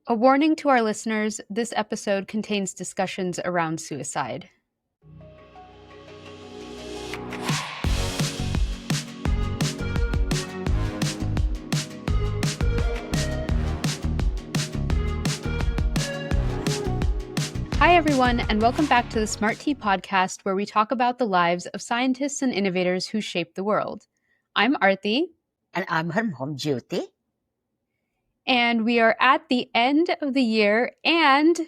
A warning to our listeners, this episode contains discussions around suicide. Hi, everyone, and welcome back to the Smart Tea podcast, where we talk about the lives of scientists and innovators who shape the world. I'm Aarati. And I'm her mom, Jyoti. And we are at the end of the year and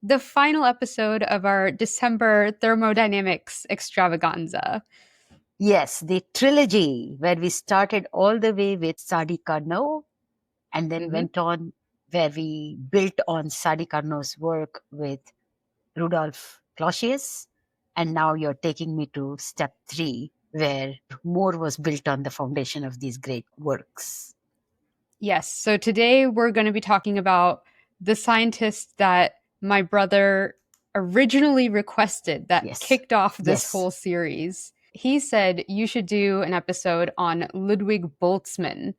the final episode of our December Thermodynamics extravaganza. Yes, the trilogy where we started all the way with Sadi Carnot and then went on where we built on Sadi Carnot's work with Rudolf Clausius. And now you're taking me to step 3, where more was built on the foundation of these great works. Yes. So today we're going to be talking about the scientist that my brother originally requested that kicked off this whole series. He said you should do an episode on Ludwig Boltzmann.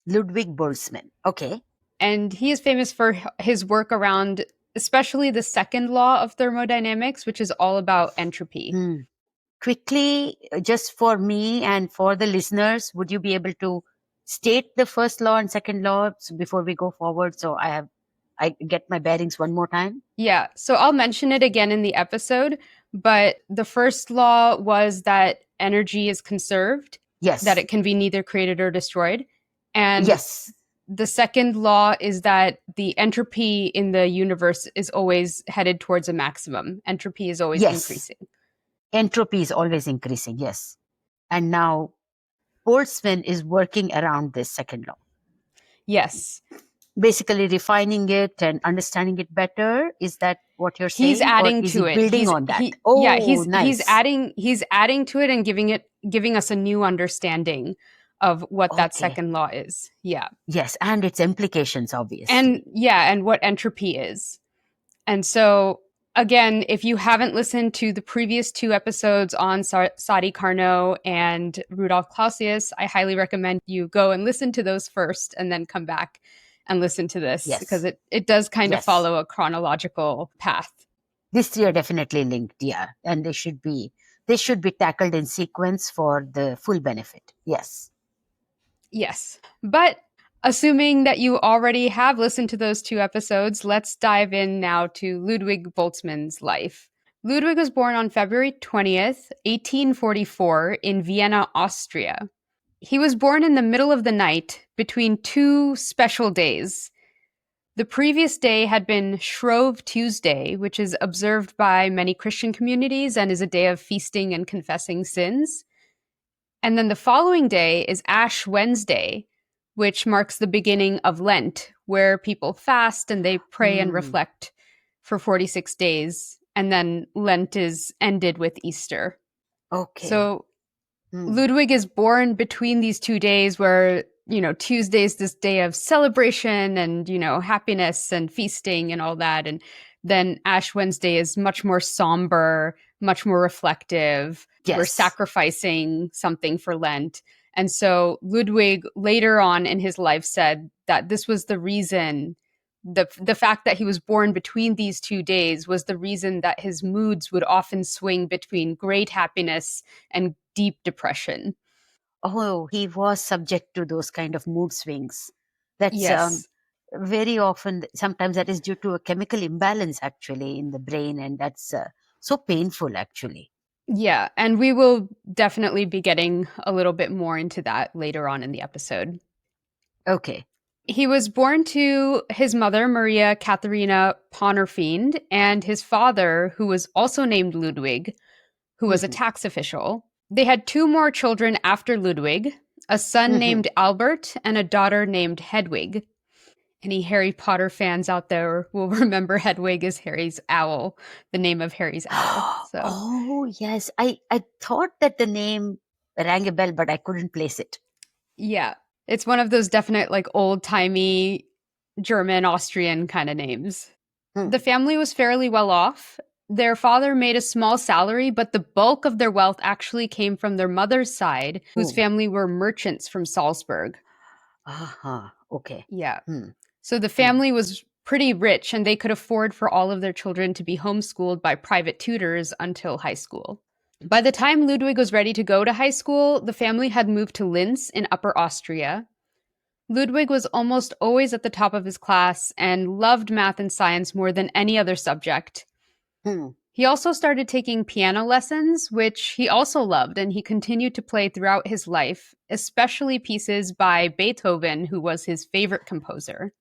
Ludwig Boltzmann. Okay. And he is famous for his work around especially the second law of thermodynamics, which is all about entropy. Quickly, just for me and for the listeners, would you be able to state the first law and second law before we go forward? So I get my bearings one more time. Yeah. So I'll mention it again in the episode, but the first law was that energy is conserved. Yes. That it can be neither created or destroyed. And yes. The second law is that the entropy in the universe is always headed towards a maximum. Entropy is always increasing. Entropy is always increasing, yes. And now Boltzmann is working around this second law. Yes. Basically refining it and understanding it better. Is that what you're saying? He's adding to it. Building on that. Nice. He's adding to it and giving us a new understanding of what that second law is. Yeah. Yes, and its implications, obviously. And what entropy is. And so, again, if you haven't listened to the previous 2 episodes on Sadi Carnot and Rudolf Clausius, I highly recommend you go and listen to those first and then come back and listen to this, because it does kind of follow a chronological path. These 3 are definitely linked, yeah. And they should be tackled in sequence for the full benefit. Yes. Yes. But assuming that you already have listened to those 2 episodes, let's dive in now to Ludwig Boltzmann's life. Ludwig was born on February 20th, 1844 in Vienna, Austria. He was born in the middle of the night between 2 special days. The previous day had been Shrove Tuesday, which is observed by many Christian communities and is a day of feasting and confessing sins. And then the following day is Ash Wednesday, which marks the beginning of Lent, where people fast and they pray and reflect for 46 days. And then Lent is ended with Easter. Okay. So Ludwig is born between these 2 days where, Tuesday is this day of celebration and, happiness and feasting and all that. And then Ash Wednesday is much more somber, much more reflective. Yes. We're sacrificing something for Lent. And so Ludwig later on in his life said that this was the reason, the fact that he was born between these 2 days was the reason that his moods would often swing between great happiness and deep depression. Oh, he was subject to those kind of mood swings. That's very often, sometimes that is due to a chemical imbalance actually in the brain, and that's so painful actually. Yeah, and we will definitely be getting a little bit more into that later on in the episode. Okay. He was born to his mother, Maria Katharina Ponnerfiend, and his father, who was also named Ludwig, who was a tax official. They had 2 more children after Ludwig, a son named Albert and a daughter named Hedwig. Any Harry Potter fans out there will remember Hedwig as Harry's owl, the name of Harry's owl. So. Oh, yes. I thought that the name rang a bell, but I couldn't place it. Yeah. It's one of those definite, old-timey German, Austrian kind of names. The family was fairly well off. Their father made a small salary, but the bulk of their wealth actually came from their mother's side, whose family were merchants from Salzburg. Okay. Yeah. So the family was pretty rich, and they could afford for all of their children to be homeschooled by private tutors until high school. By the time Ludwig was ready to go to high school, the family had moved to Linz in Upper Austria. Ludwig was almost always at the top of his class and loved math and science more than any other subject. Hmm. He also started taking piano lessons, which he also loved, and he continued to play throughout his life, especially pieces by Beethoven, who was his favorite composer.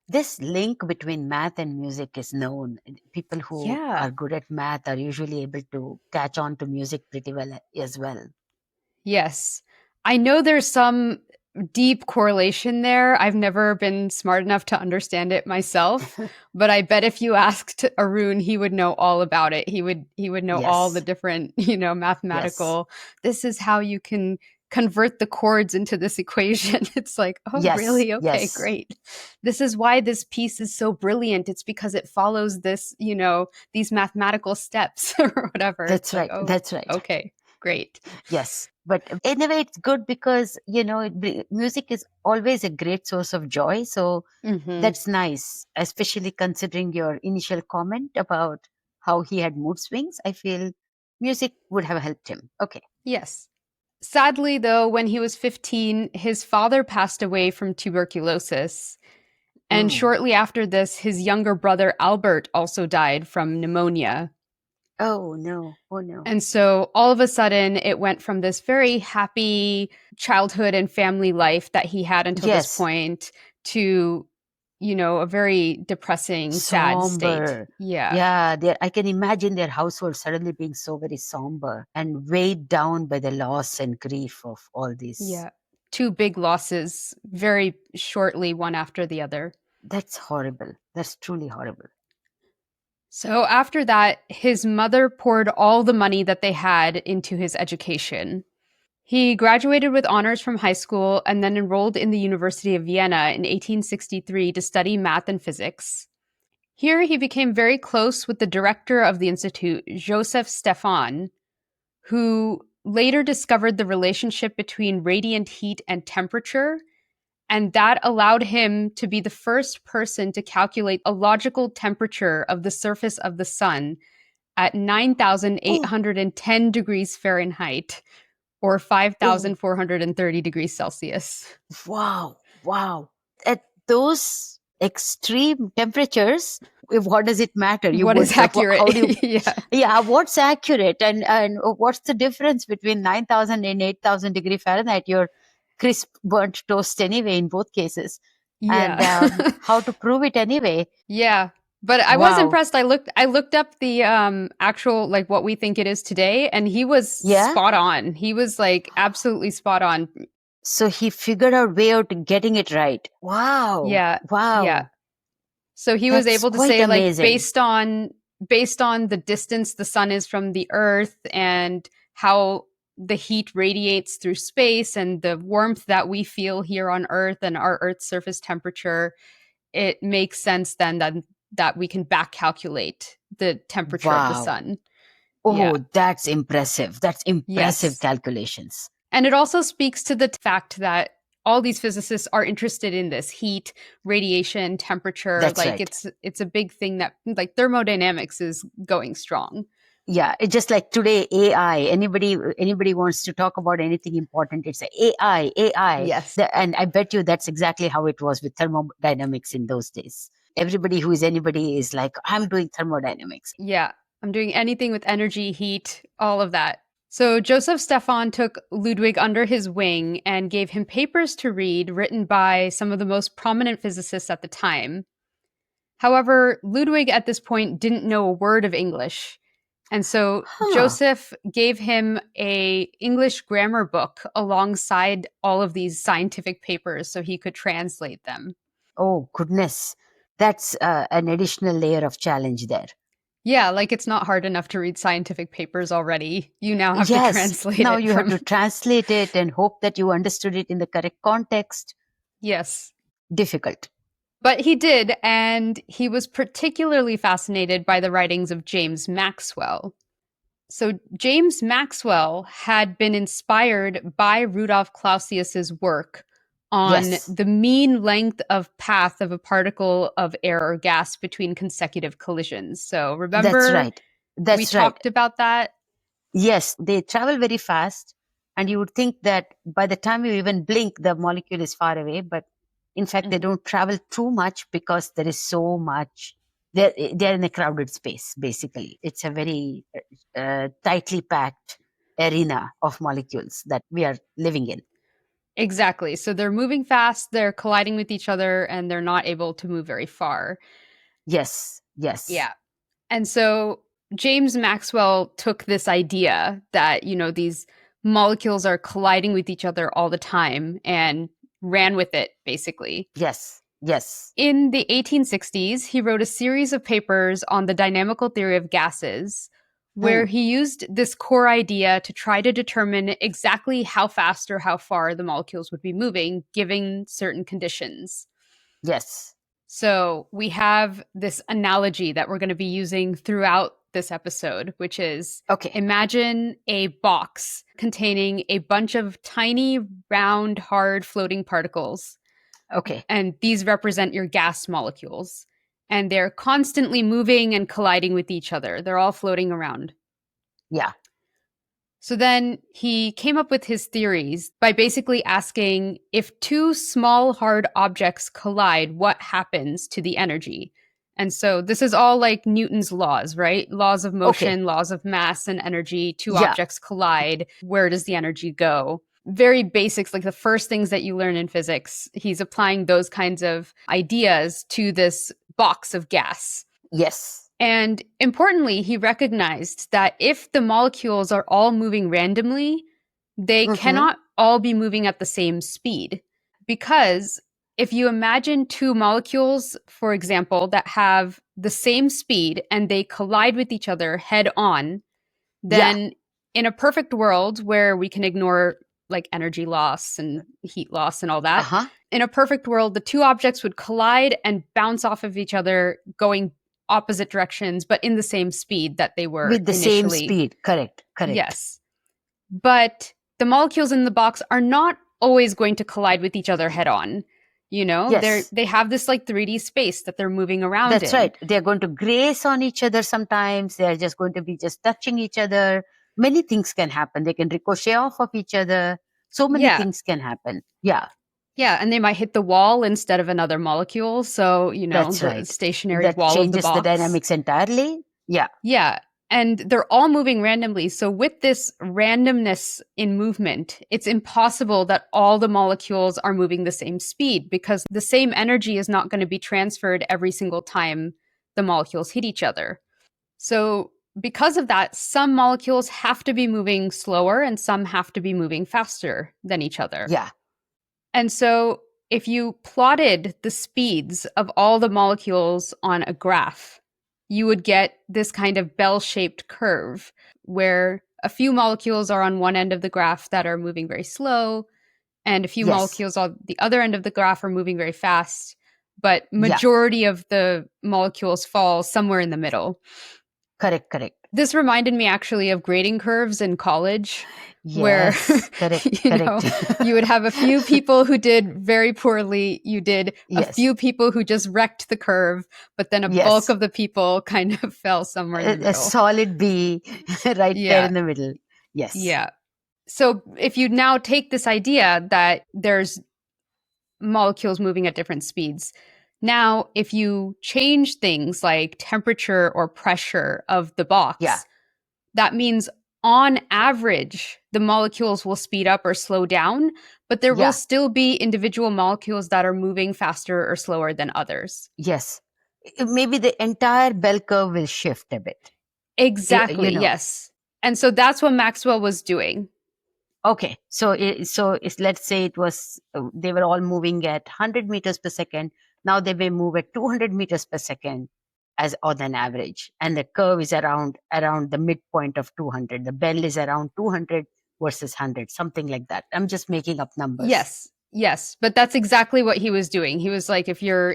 This link between math and music is known. People who Yeah. are good at math are usually able to catch on to music pretty well as well. Yes. I know there's some deep correlation there. I've never been smart enough to understand it myself, but I bet if you asked Arun, he would know all about it. He would know all the Yes, different, yes, mathematical. This is how you can convert the chords into this equation. It's like, "Oh, yes, really? Okay, yes. great. This is why this piece is so brilliant. It's because it follows this, these mathematical steps or whatever." It's That's like, right. "Oh, That's right. okay. Great." Yes. But in a way, it's good because, music is always a great source of joy. So Mhm. that's nice, especially considering your initial comment about how he had mood swings. I feel music would have helped him. Okay. Yes. Sadly, though, when he was 15, his father passed away from tuberculosis. And Oh, shortly after this, his younger brother Albert also died from pneumonia. oh no. Oh no. And so all of a sudden, it went from this very happy childhood and family life that he had until this Yes. point to, a very depressing, sad state. Somber. Yeah. Yeah, I can imagine their household suddenly being so very somber and weighed down by the loss and grief of all this. Yeah. Two big losses very shortly, one after the other. That's horrible. That's truly horrible. So after that, his mother poured all the money that they had into his education. He graduated with honors from high school and then enrolled in the University of Vienna in 1863 to study math and physics. Here, he became very close with the director of the institute, Joseph Stephan, who later discovered the relationship between radiant heat and temperature, and that allowed him to be the first person to calculate a logical temperature of the surface of the sun at Oh, 9,810 degrees Fahrenheit or oh, 5,430 degrees Celsius. wow, wow. At those extreme temperatures, what does it matter? You What is would, accurate? how do you, Yeah. yeah, what's accurate and what's the difference between 9,000 and 8,000 degree Fahrenheit? Your crisp burnt toast anyway in both cases. And Yeah. how to prove it anyway? Yeah. But I was Wow. impressed. I looked up the actual like what we think it is today, and he was Yeah. spot on. He was like absolutely spot on. So he figured out way out to getting it right. Wow. Yeah. Yeah. Wow. So he was That's able to quite say like amazing. based on the distance the sun is from the earth and how the heat radiates through space and the warmth that we feel here on earth and our earth's surface temperature, it makes sense then that we can back calculate the temperature of the Wow. sun. Yeah. Oh, that's impressive. That's impressive Yes. calculations. And it also speaks to the fact that all these physicists are interested in this heat, radiation, temperature. That's Like right. it's a big thing that like thermodynamics is going strong. Yeah, it's just like today AI. Anybody wants to talk about anything important, it's a AI, AI. Yes. And I bet you that's exactly how it was with thermodynamics in those days. Everybody who is anybody is like, I'm doing thermodynamics. Yeah. I'm doing anything with energy, heat, all of that. So Joseph Stephan took Ludwig under his wing and gave him papers to read written by some of the most prominent physicists at the time. However, Ludwig at this point didn't know a word of English. And so Huh. Joseph gave him a English grammar book alongside all of these scientific papers so he could translate them. Oh, goodness. That's an additional layer of challenge there. Yeah, like it's not hard enough to read scientific papers already. You now have to Yes, translate now it you have from to translate it and hope that you understood it in the correct context. yes. Difficult. But he did, and he was particularly fascinated by the writings of James Maxwell. So James Maxwell had been inspired by Rudolf Clausius's work on Yes. the mean length of path of a particle of air or gas between consecutive collisions. So That's remember, right. we That's right. talked about that? Yes, they travel very fast, and you would think that by the time you even blink, the molecule is far away. But in fact, they Mhm. don't travel too much because there is so much. They're in a crowded space. Basically, it's a very tightly packed arena of molecules that we are living in. Exactly. So they're moving fast, they're colliding with each other, and they're not able to move very far. Yes, yes, Yeah. And so James Maxwell took this idea that, these molecules are colliding with each other all the time and ran with it, basically. yes, yes. In the 1860s, he wrote a series of papers on the dynamical theory of gases, where Hmm. he used this core idea to try to determine exactly how fast or how far the molecules would be moving, given certain conditions. Yes. So we have this analogy that we're going to be using throughout this episode, which is Okay. imagine a box containing a bunch of tiny, round, hard floating particles. Okay. And these represent your gas molecules. And they're constantly moving and colliding with each other. They're all floating around. Yeah. So then he came up with his theories by basically asking if two small hard objects collide, what happens to the energy? And so this is all like Newton's laws, right? Laws of Okay. motion, laws of mass and energy. Two Yeah. objects collide. Where does the energy go? Very basics, like the first things that you learn in physics. He's applying those kinds of ideas to this box of gas. Yes. And importantly, he recognized that if the molecules are all moving randomly, they Mm-hmm. cannot all be moving at the same speed. Because if you imagine two molecules, for example, that have the same speed and they collide with each other head on, Yeah. then in a perfect world where we can ignore like energy loss and heat loss and all Uh that, huh. in a perfect world, the two objects would collide and bounce off of each other going opposite directions, but in the same speed that they were With the same initially. speed. Correct. Correct. Yes. But the molecules in the box are not always going to collide with each other head on. Yes. They have this like 3D space that they're moving around That's in. right. They're going to grace on each other sometimes. They're just going to be just touching each other. Many things can happen. They can ricochet off of each other. So many Yeah. things can happen. Yeah, Yeah, and they might hit the wall instead of another molecule. So, that's the right. stationary That wall of the changes the box. dynamics entirely. Yeah. Yeah. And they're all moving randomly. So, with this randomness in movement, it's impossible that all the molecules are moving the same speed because the same energy is not going to be transferred every single time the molecules hit each other. So, because of that, some molecules have to be moving slower and some have to be moving faster than each other. Yeah. And so, if you plotted the speeds of all the molecules on a graph, you would get this kind of bell shaped curve where a few molecules are on one end of the graph that are moving very slow, and a few Yes. molecules on the other end of the graph are moving very fast. But Yeah. majority of the molecules fall somewhere in the middle. Correct. Correct. This reminded me actually of grading curves in college, where Yes. Correct. you know Correct. you would have a few people who did very poorly, you did a Yes. few people who just wrecked the curve, but then a bulk Yes. of the people kind of fell somewhere in the A middle. solid B right there Yeah, in the middle. Yes. yeah. So if you now take this idea that there's molecules moving at different speeds, now if you change things like temperature or pressure of the Yeah. box, that means on average, the molecules will speed up or slow down, but there will Yeah. still be individual molecules that are moving faster or slower than others. Yes. Maybe the entire bell curve will shift a bit. You Exactly, know. yes. And so that's what Maxwell was doing. Okay. So let's say it was they were all moving at 100 meters per second. Now they may move at 200 meters per second as on an average, and the curve is around the midpoint of 200. The bell is around 200 versus 100, something like that. I'm just making up numbers. Yes, yes, but that's exactly what he was doing. He was like, if your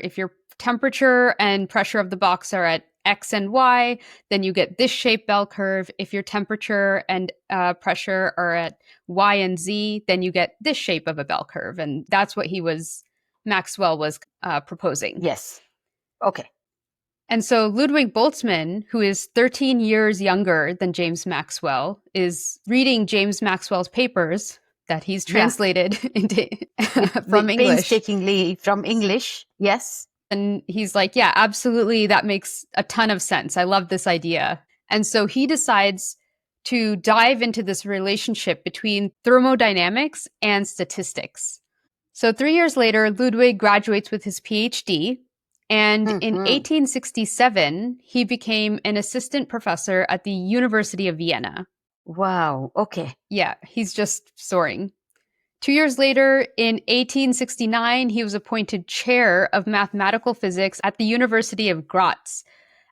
temperature and pressure of the box are at X and Y, then you get this shape bell curve. If your temperature and pressure are at Y and Z, then you get this shape of a bell curve. And that's what Maxwell was proposing. Yes. Okay. And so Ludwig Boltzmann, who is 13 years younger than James Maxwell, is reading James Maxwell's papers that he's Yeah. translated into from With English. painstakingly from English. Yes. And he's like, yeah, absolutely. That makes a ton of sense. I love this idea. And so he decides to dive into this relationship between thermodynamics and statistics. So 3 years later, Ludwig graduates with his PhD. And in Mm-hmm. 1867, he became an assistant professor at the University of Vienna. Wow. Okay. Yeah, he's just soaring. 2 years later, in 1869, he was appointed chair of mathematical physics at the University of Graz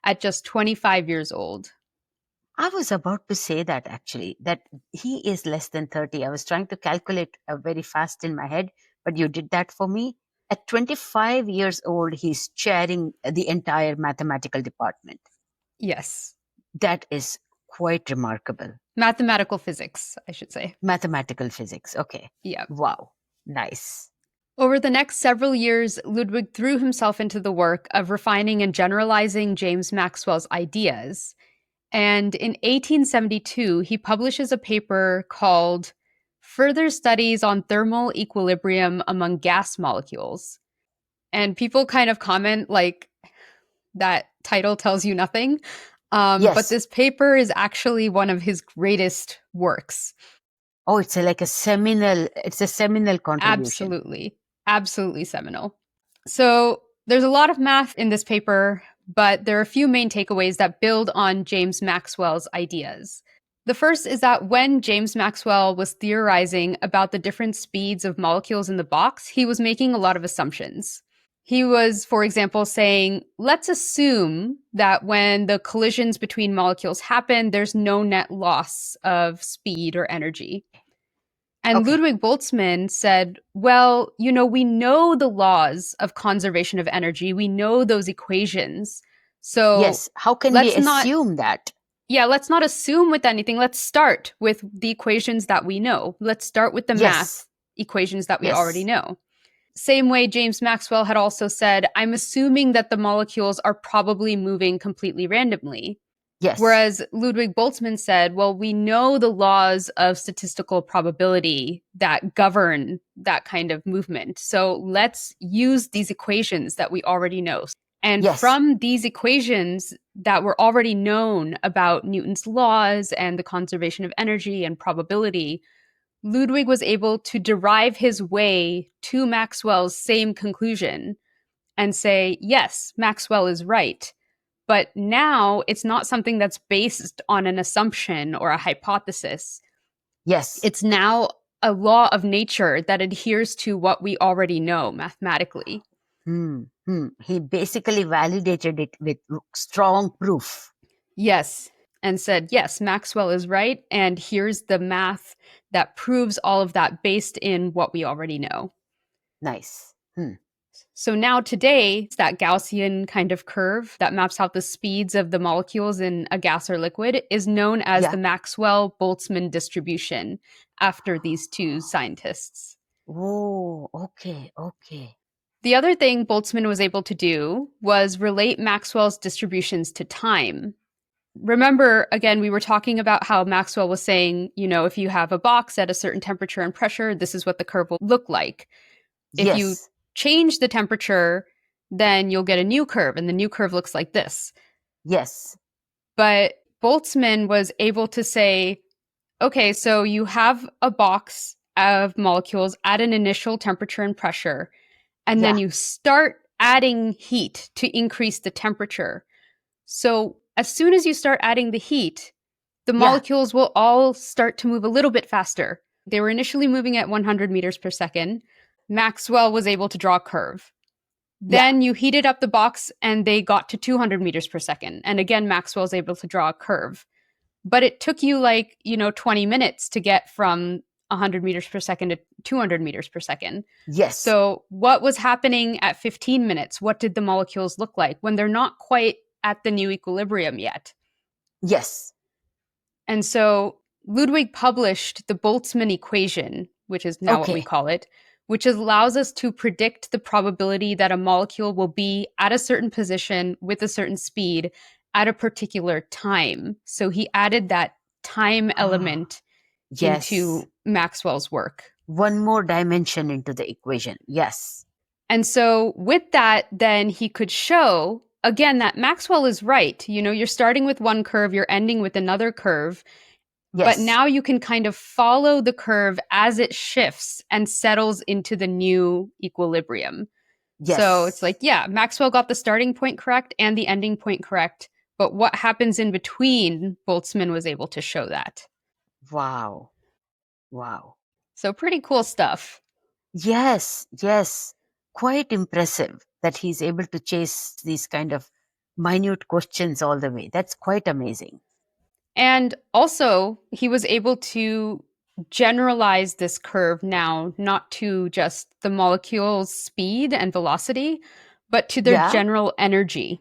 at just 25 years old. I was about to say that actually, that he is less than 30. I was trying to calculate very fast in my head, but you did that for me. At 25 years old, he's chairing the entire mathematical department. Yes. That is quite remarkable. Mathematical physics, I should say. Mathematical physics. Okay. Yeah. Wow. Nice. Over the next several years, Ludwig threw himself into the work of refining and generalizing James Maxwell's ideas. And in 1872, he publishes a paper called Further Studies on Thermal Equilibrium Among Gas Molecules. And people kind of comment like that title tells you nothing. Yes. But this paper is actually one of his greatest works. Oh, it's a seminal contribution. Absolutely seminal. So there's a lot of math in this paper, but there are a few main takeaways that build on James Maxwell's ideas. The first is that when James Maxwell was theorizing about the different speeds of molecules in the box, he was making a lot of assumptions. He was, for example, saying, let's assume that when the collisions between molecules happen, there's no net loss of speed or energy. And Okay. Ludwig Boltzmann said, well, we know the laws of conservation of energy. We know those equations. So yes, how can we assume that? Yeah, let's not assume with anything. Let's start with the equations that we know. Let's start with the math equations that we already know. Same way James Maxwell had also said, I'm assuming that the molecules are probably moving completely randomly. Yes. Whereas Ludwig Boltzmann said, well, we know the laws of statistical probability that govern that kind of movement. So let's use these equations that we already know. And from these equations that were already known about Newton's laws and the conservation of energy and probability, Ludwig was able to derive his way to Maxwell's same conclusion and say, yes, Maxwell is right. But now it's not something that's based on an assumption or a hypothesis. Yes. It's now a law of nature that adheres to what we already know mathematically. He basically validated it with strong proof. Yes. And said, yes, Maxwell is right. And here's the math that proves all of that based in what we already know. Nice. So now today, it's that Gaussian kind of curve that maps out the speeds of the molecules in a gas or liquid is known as the Maxwell-Boltzmann distribution after these two scientists. Oh, okay. The other thing Boltzmann was able to do was relate Maxwell's distributions to time. Remember, again, we were talking about how Maxwell was saying, if you have a box at a certain temperature and pressure, this is what the curve will look like. If you change the temperature, then you'll get a new curve, and the new curve looks like this. Yes. But Boltzmann was able to say, okay, so you have a box of molecules at an initial temperature and pressure, and then you start adding heat to increase the temperature. So as soon as you start adding the heat, the molecules will all start to move a little bit faster. They were initially moving at 100 meters per second. Maxwell was able to draw a curve. Then you heated up the box and they got to 200 meters per second. And again, Maxwell was able to draw a curve. But it took you 20 minutes to get from 100 meters per second to 200 meters per second. Yes. So what was happening at 15 minutes? What did the molecules look like when they're not quite at the new equilibrium yet. Yes. And so Ludwig published the Boltzmann equation, which is now what we Okay. call it, which allows us to predict the probability that a molecule will be at a certain position with a certain speed at a particular time. So he added that time Ah, element yes. into Maxwell's work. One more dimension into the equation. Yes. And so with that, then he could show again that Maxwell is right. You know, you're starting with one curve, you're ending with another curve, but Yes. now you can kind of follow the curve as it shifts and settles into the new equilibrium. So it's like, Yes. yeah, Maxwell got the starting point correct and the ending point correct. But what happens in between, Boltzmann was able to show that. Wow. Wow. So pretty cool stuff. Yes. Yes. Quite impressive that he's able to chase these kind of minute questions all the way. That's quite amazing. And also, he was able to generalize this curve now, not to just the molecule's speed and velocity, but to their Yeah. general energy.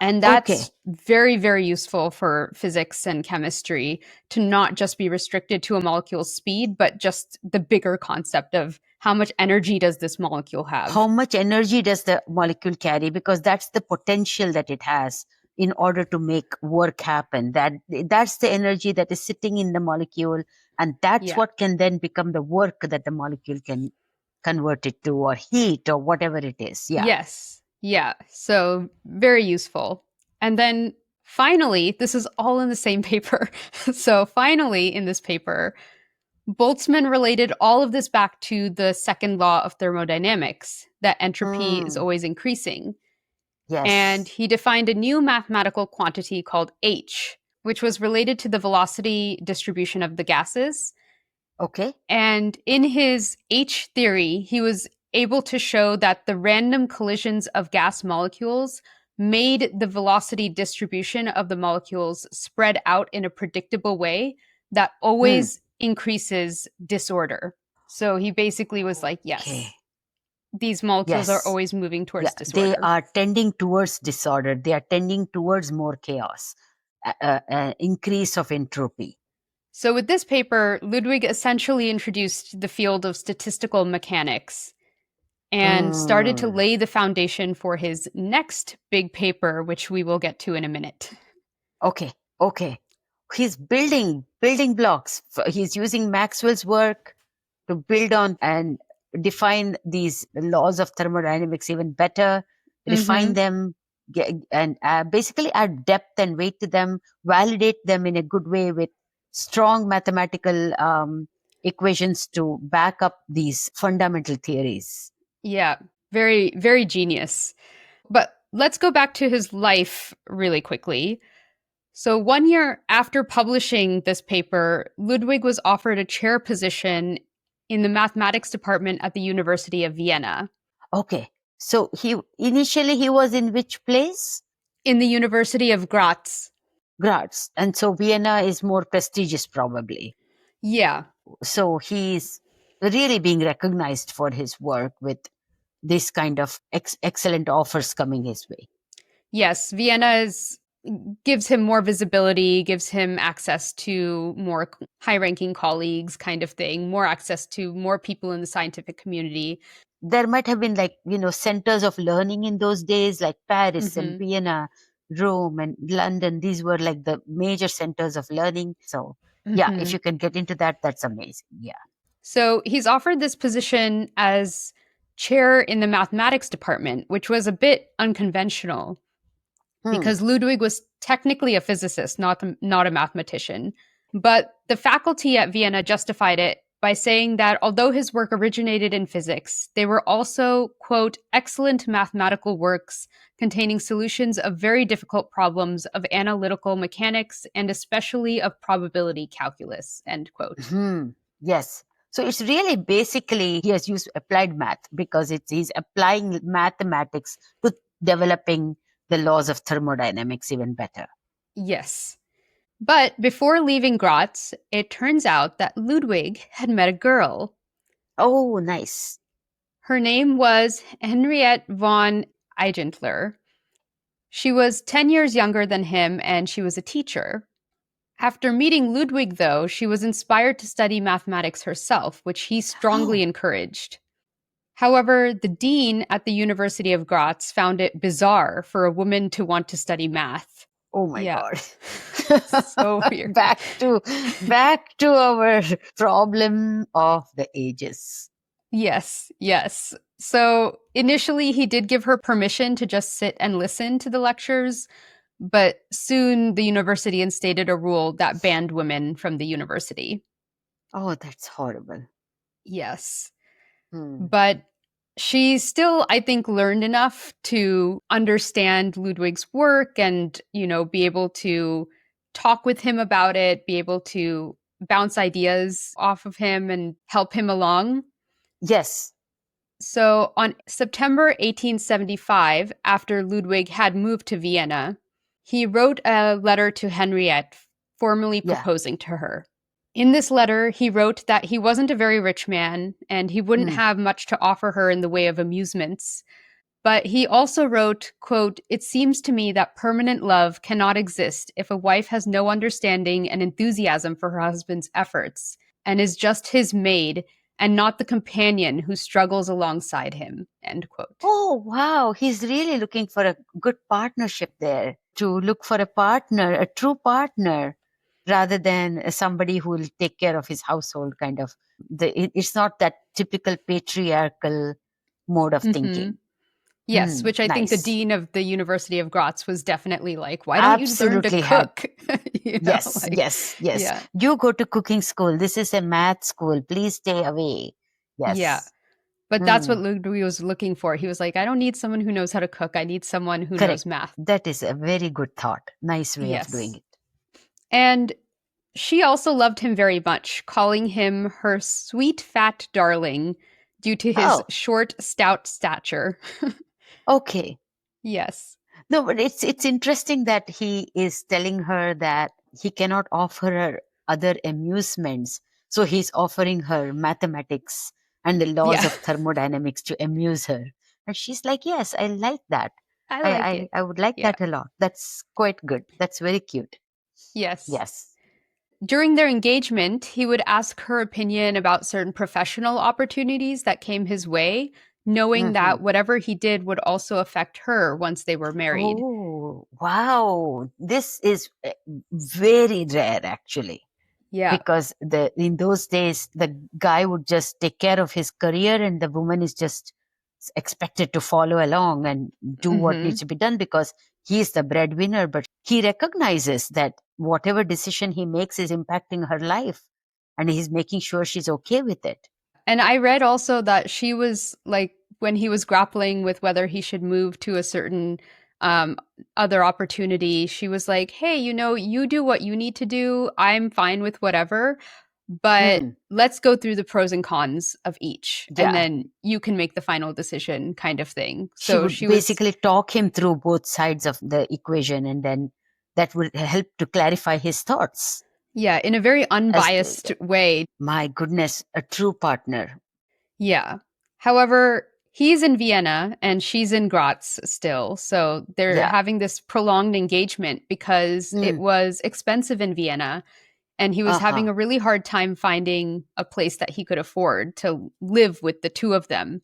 And Okay. that's very, very useful for physics and chemistry to not just be restricted to a molecule's speed, but just the bigger concept of how much energy does this molecule How have? much energy does the molecule carry? Because that's the potential that it has in order to make work happen. That's the energy that is sitting in the molecule, and that's Yeah. what can then become the work that the molecule can convert it to, or heat, or whatever it is. Yeah. Yes. Yeah. So very useful. And then finally, this is all in the same paper. So finally, in this paper, Boltzmann related all of this back to the second law of thermodynamics, that entropy is Mm, always increasing. And yes. he defined a new mathematical quantity called h, which was related to the velocity distribution of the gases. Okay. And in his H theory, he was able to show that the random collisions of gas molecules made the velocity distribution of the molecules spread out in a predictable way that Mm, always increases disorder. So he basically was like, okay. yes, these molecules are Yes. always moving Yeah, towards they disorder. are tending towards disorder. They are tending towards more chaos, increase of entropy. So, with this paper, Ludwig essentially introduced the field of statistical mechanics and started to Mm, lay the foundation for his next big paper, which we will get to in a minute. okay, okay. He's building blocks. He's using Maxwell's work to build on and define these laws of thermodynamics even better, refine Mm-hmm. them, and basically add depth and weight to them, validate them in a good way with strong mathematical equations to back up these fundamental theories. Yeah, very, very genius. But let's go back to his life really quickly. So, 1 year after publishing this paper, Ludwig was offered a chair position in the mathematics department at the University of Vienna. Okay, so he was in which place? In the University of Graz. Graz, and so Vienna is more prestigious, probably. Yeah. So he's really being recognized for his work with this kind of excellent offers coming his way. Yes, Vienna gives him more visibility, gives him access to more high-ranking colleagues kind of thing, more access to more people in the scientific community. There might have been, like, centers of learning in those days, like Paris and Mhm. Vienna, Rome and London. These were like the major centers of learning. So yeah, if Mhm. you can get into that, that's amazing. Yeah. So, he's offered this position as chair in the mathematics department, which was a bit unconventional Hmm. because Ludwig was technically a physicist, not a mathematician. But the faculty at Vienna justified it by saying that although his work originated in physics, they were also, quote, excellent mathematical works containing solutions of very difficult problems of analytical mechanics and especially of probability calculus, end quote. Hmm. Yes. So it's really basically he has used applied math because he's applying mathematics to developing the laws of thermodynamics even better. Yes. But before leaving Graz, it turns out that Ludwig had met a girl. Oh, nice. Her name was Henriette von Eigentler. She was 10 years younger than him, and she was a teacher. After meeting Ludwig, though, she was inspired to study mathematics herself, which he strongly Oh, encouraged. However, the dean at the University of Graz found it bizarre for a woman to want to study math. oh my Yeah, God. so weird. back to our problem of the ages. Yes, yes. So initially, he did give her permission to just sit and listen to the lectures, but soon the university instated a rule that banned women from the university. Oh, that's horrible. Yes. Hmm. But she still, I think, learned enough to understand Ludwig's work and, be able to talk with him about it, be able to bounce ideas off of him and help him along. Yes. So on September 1875, after Ludwig had moved to Vienna, he wrote a letter to Henriette, formally Yeah. proposing to her. In this letter, he wrote that he wasn't a very rich man and he wouldn't Hmm. have much to offer her in the way of amusements. But he also wrote, quote, "It seems to me that permanent love cannot exist if a wife has no understanding and enthusiasm for her husband's efforts and is just his maid and not the companion who struggles alongside him." End quote. Oh, wow. He's really looking for a good partnership there, to look for a partner, a true partner, rather than somebody who will take care of his household, kind of. It's not that typical patriarchal mode of Hmm. thinking. Yes, which I think the Nice. dean of the University of Graz was definitely like, why don't you learn to Absolutely had. cook? Yes, Like, yes, yes. yeah, You go to cooking school. This is a math school. Please stay away. yeah. Yes. But that's Hmm. what Ludwig was looking for. He was like, I don't need someone who knows how to cook. I need someone who knows Correct. math. That is a very good thought. Nice way of doing Yes. it. And she also loved him very much, calling him her sweet fat darling due to his Oh, short, stout stature. okay. Yes. No, but it's interesting that he is telling her that he cannot offer her other amusements. So he's offering her mathematics and the laws Yeah. of thermodynamics to amuse her. And she's like, yes, I like that. I I, like I, it. I would like Yeah. that a lot. That's quite good. That's very cute. Yes. Yes. During their engagement, he would ask her opinion about certain professional opportunities that came his way, knowing Hmm. that whatever he did would also affect her once they were married. Oh, wow. This is very rare, actually. Yeah. Because in those days the guy would just take care of his career and the woman is just expected to follow along and do what Hmm. needs to be done because he is the breadwinner, but he recognizes that whatever decision he makes is impacting her life and he's making sure she's okay with it. And I read also that she was like, when he was grappling with whether he should move to a certain um, other opportunity, she was like, hey, you do what you need to do. I'm fine with whatever, but Hmm. let's go through the pros and cons of each. And Yeah, then you can make the final decision, kind of thing. she So would she was, basically talk him through both sides of the equation and then that would help to clarify his thoughts yeah, in a very as unbiased way. my goodness, a true partner. Yeah. However, he's in Vienna and she's in Graz still. So they're Yeah. having this prolonged engagement because it Mm. was expensive in Vienna and he was having Uh-huh. a really hard time finding a place that he could afford to live with the two of them.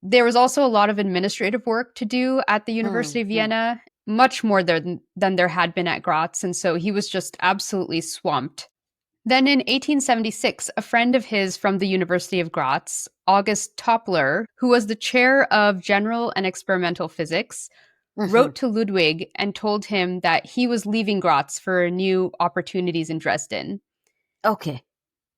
There was also a lot of administrative work to do at the University of Mm. Vienna, much more than there had been at Graz. And so he was just absolutely swamped. Then in 1876, a friend of his from the University of Graz, August Toppler, who was the chair of general and experimental physics, Mhm. wrote to Ludwig and told him that he was leaving Graz for new opportunities in Dresden. Okay.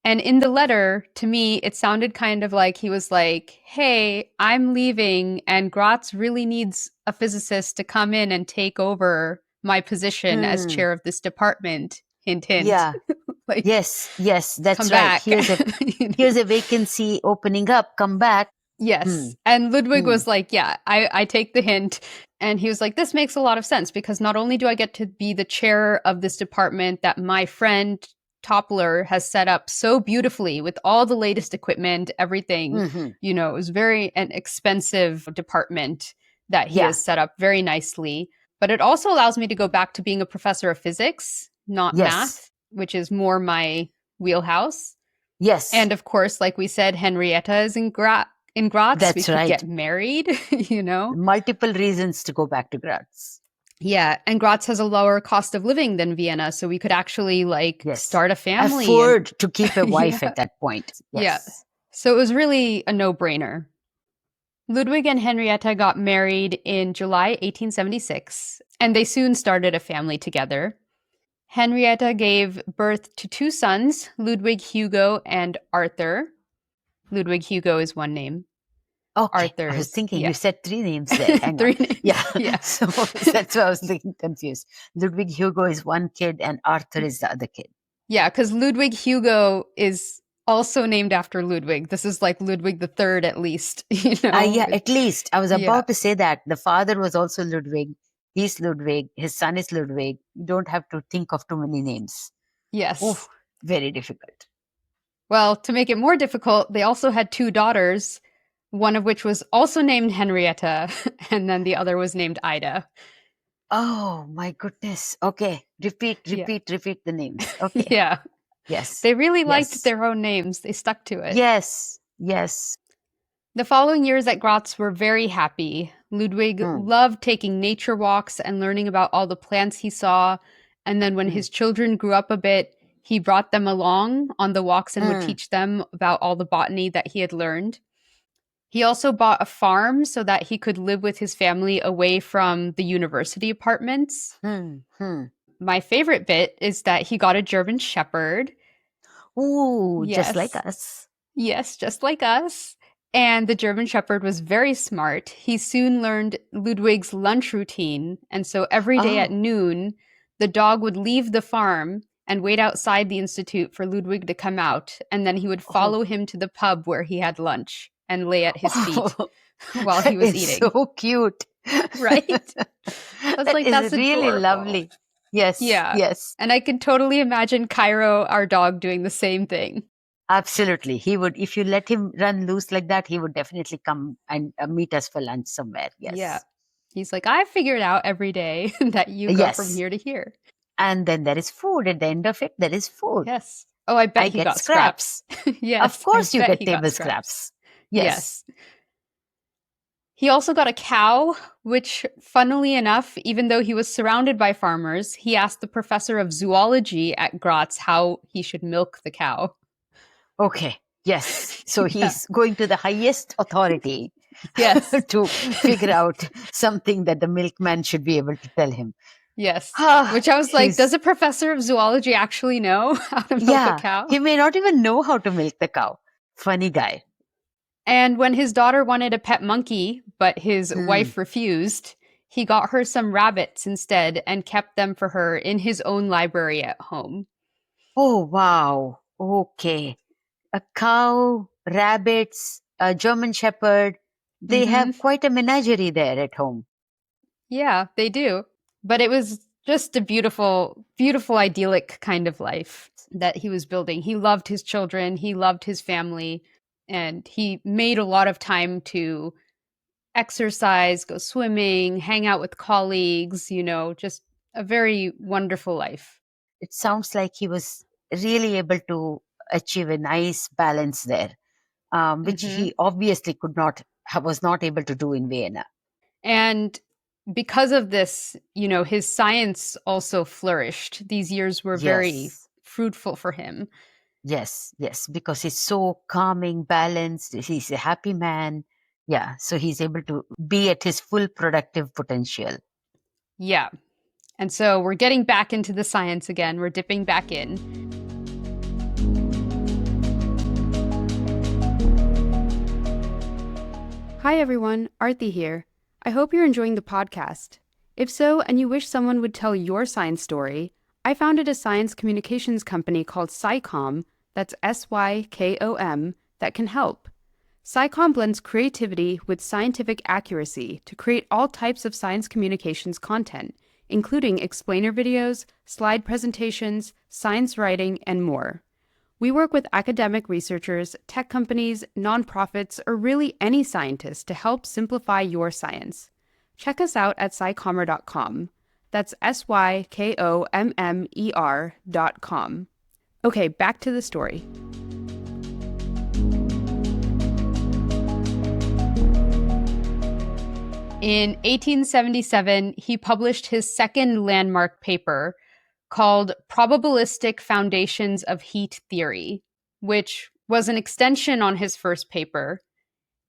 And in the letter, to me, it sounded kind of like he was like, hey, I'm leaving, and Graz really needs a physicist to come in and take over my position as Hmm. chair of this department. Hint, hint. Yeah. Like, Yes, yes, come that's right. back. Here's a vacancy opening up. Come back. Hmm. Yes. And Ludwig Hmm. was like, yeah, I take the hint. And he was like, this makes a lot of sense because not only do I get to be the chair of this department that my friend Toppler has set up so beautifully with all the latest equipment, everything, Hmm. it was very an expensive department that he Yeah. has set up very nicely. but it also allows me to go back to being a professor of physics, not Yes. math, which is more my wheelhouse. Yes. And of course, like we said, Henrietta is in Graz. We That's could right. get married, you know? Multiple reasons to go back to Graz. Yeah, and Graz has a lower cost of living than Vienna, so we could actually like Yes. start a family and Afford to keep a wife yeah. at that point. Yeah. Yes. So it was really a no-brainer. Ludwig and Henrietta got married in July 1876, and they soon started a family together. Henrietta gave birth to two sons, Ludwig Hugo and Arthur. Ludwig Hugo is one name. Okay. I was Arthur's, thinking yeah. you said three names there. Hang on. Three names, Yeah. yeah. So that's why I was thinking confused. Ludwig Hugo is one kid and Arthur is the other kid. Yeah, because Ludwig Hugo is also named after Ludwig. This is like Ludwig the Third, at least, you know? Yeah, at least. I was Yeah. about to say that. The father was also Ludwig. He's Ludwig. His son is Ludwig. You don't have to think of too many names. Oh, Yes. very difficult. Well, to make it more difficult, they also had two daughters, one of which was also named Henrietta, and then the other was named Ida. Oh my goodness. Okay. Yeah. Repeat the names. Okay. Yeah. Yes. They really liked Yes. their own names. They stuck to it. Yes. Yes. The following years at Graz were very happy. Ludwig Hmm. loved taking nature walks and learning about all the plants he saw. And then when Hmm. his children grew up a bit, he brought them along on the walks and would Hmm. teach them about all the botany that he had learned. He also bought a farm so that he could live with his family away from the university apartments. Hmm. Hmm. My favorite bit is that he got a German Shepherd. Ooh, just like Yes. us. Yes, just like us. And the German Shepherd was very smart. He soon learned Ludwig's lunch routine. And so every day at Oh. noon, the dog would leave the farm and wait outside the institute for Ludwig to come out. And then he would Oh. follow him to the pub where he had lunch and lay at his feet Oh. while he That was is eating. so cute. Right? I was That like, that's is really adorable. lovely. Yes. Yeah. Yes. And I can totally imagine Cairo, our dog, doing the same thing. Absolutely. He would, if you let him run loose like that, he would definitely come and meet us for lunch somewhere. Yeah. Yes. He's like, I figured out every day that you go from Yes. here to here. And then there is food. At the end of it, there is food. Yes. Oh, I bet I he get got scraps. scraps. Of Yes, I course, you bet get he got table scraps. scraps. Yes. Yes. He also got a cow, which, funnily enough, even though he was surrounded by farmers, he asked the professor of zoology at Graz how he should milk the cow. Okay. Yes. So Yeah. he's going to the highest authority Yes. to figure out something that the milkman should be able to tell him. Yes. Ah, Which I was like, does he's, a professor of zoology actually know how to milk a yeah, cow? he may not even know how to milk the cow. Funny guy. And when his daughter wanted a pet monkey, but his Hmm. wife refused, he got her some rabbits instead and kept them for her in his own library at home. Oh, wow. Okay. A cow, rabbits, a German shepherd. They Mm-hmm. have quite a menagerie there at home. Yeah, they do. But it was just a beautiful, beautiful, idyllic kind of life that he was building. He loved his children, he loved his family, and he made a lot of time to exercise, go swimming, hang out with colleagues, you know, just a very wonderful life. It sounds like he was really able to achieve a nice balance there, which Hmm. he obviously could not, was not able to do in Vienna. And because of this, you know, his science also flourished. These years were very Yes. fruitful for him. Yes, yes, because he's so calming, balanced. He's a happy man. Yeah, so he's able to be at his full productive potential. Yeah. And so we're getting back into the science again. We're dipping back in. Hi, everyone. Aarati here. I hope you're enjoying the podcast. If so, and you wish someone would tell your science story, I founded a science communications company called SciComm, that's SYKOM, that can help. SciComm blends creativity with scientific accuracy to create all types of science communications content, including explainer videos, slide presentations, science writing, and more. We work with academic researchers, tech companies, nonprofits, or really any scientist to help simplify your science. Check us out at scicommer.com. That's SYKOMMER.com. Okay, back to the story. In 1877, he published his second landmark paper called Probabilistic Foundations of Heat Theory, which was an extension on his first paper.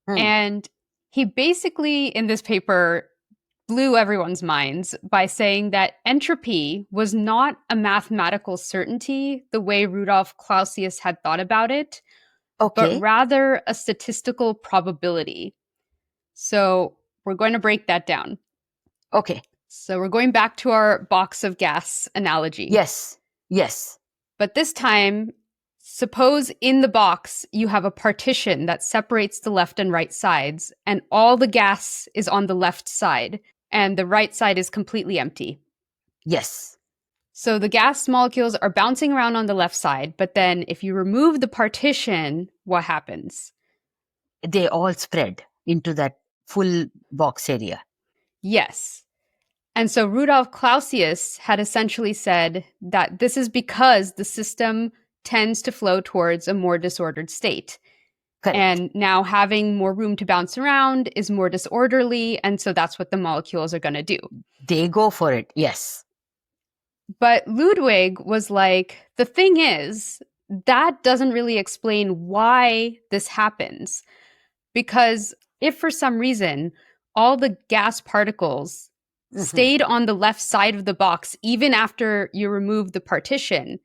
Hmm. And he basically, in this paper, blew everyone's minds by saying that entropy was not a mathematical certainty the way Rudolf Clausius had thought about it, but Okay. rather a statistical probability. So we're going to break that down. Okay. So we're going back to our box of gas analogy. Yes. Yes. But this time, suppose in the box you have a partition that separates the left and right sides, and all the gas is on the left side, and the right side is completely empty. Yes. So the gas molecules are bouncing around on the left side, but then if you remove the partition, what happens? They all spread into that full box area. Yes. And so Rudolf Clausius had essentially said that this is because the system tends to flow towards a more disordered state. Correct. And now having more room to bounce around is more disorderly. And so that's what the molecules are going to do. They go for it. Yes. But Ludwig was like, the thing is, that doesn't really explain why this happens. Because if for some reason all the gas particles stayed on the left side of the box, even after you remove the partition,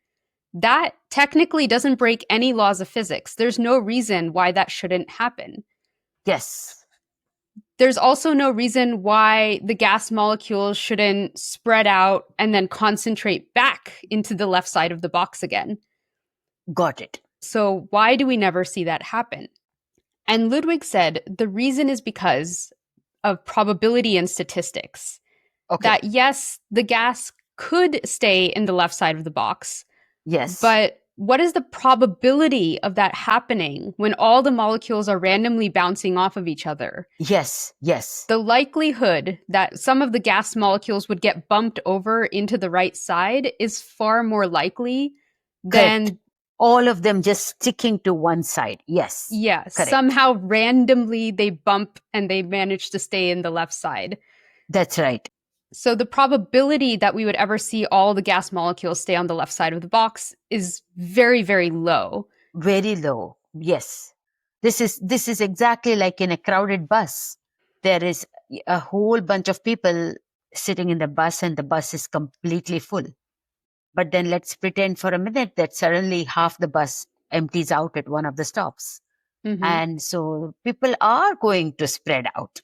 that technically doesn't break any laws of physics. There's no reason why that shouldn't happen. Yes. There's also no reason why the gas molecules shouldn't spread out and then concentrate back into the left side of the box again. Got it. So why do we never see that happen? And Ludwig said the reason is because of probability and statistics. Okay. That yes, the gas could stay in the left side of the box. Yes. But what is the probability of that happening when all the molecules are randomly bouncing off of each other? Yes. Yes. The likelihood that some of the gas molecules would get bumped over into the right side is far more likely than Correct. All of them just sticking to one side. Yes. Yeah, Correct. somehow randomly they bump and they manage to stay in the left side. That's right. So the probability that we would ever see all the gas molecules stay on the left side of the box is very, very low. Very low. Yes. This is exactly like in a crowded bus. There is a whole bunch of people sitting in the bus and the bus is completely full. But then let's pretend for a minute that suddenly half the bus empties out at one of the stops. Mm-hmm. And so people are going to spread out.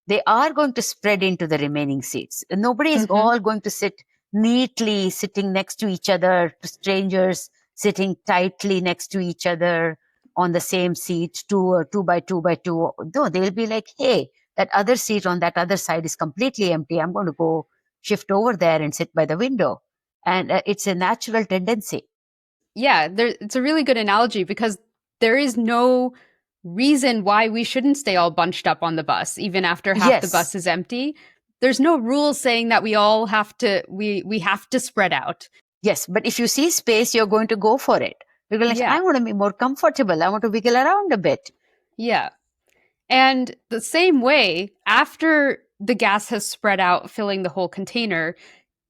They are going to spread into the remaining seats. Nobody is all going to sit neatly, sitting next to each other, to strangers sitting tightly next to each other on the same seat, two by two by two. No, they'll be like, hey, that other seat on that other side is completely empty. I'm going to go shift over there and sit by the window. And it's a natural tendency. Yeah, it's a really good analogy because there is no reason why we shouldn't stay all bunched up on the bus, even after half the bus is empty. There's no rule saying that we all have to, we have to spread out. Yes, but if you see space, you're going to go for it. You're like, I want to be more comfortable. I want to wiggle around a bit. Yeah. And the same way, after the gas has spread out, filling the whole container,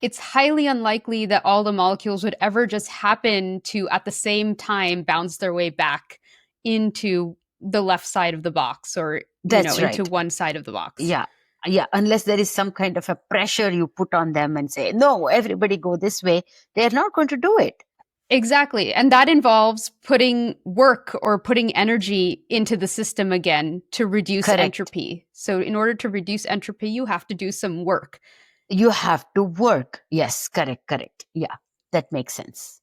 it's highly unlikely that all the molecules would ever just happen to, at the same time, bounce their way back into the left side of the box or, into one side of the box. Yeah. Yeah. Unless there is some kind of a pressure you put on them and say, no, everybody go this way. They're not going to do it. Exactly. And that involves putting work or putting energy into the system again to reduce entropy. So in order to reduce entropy, you have to do some work. You have to work. Yes, correct. Yeah, that makes sense.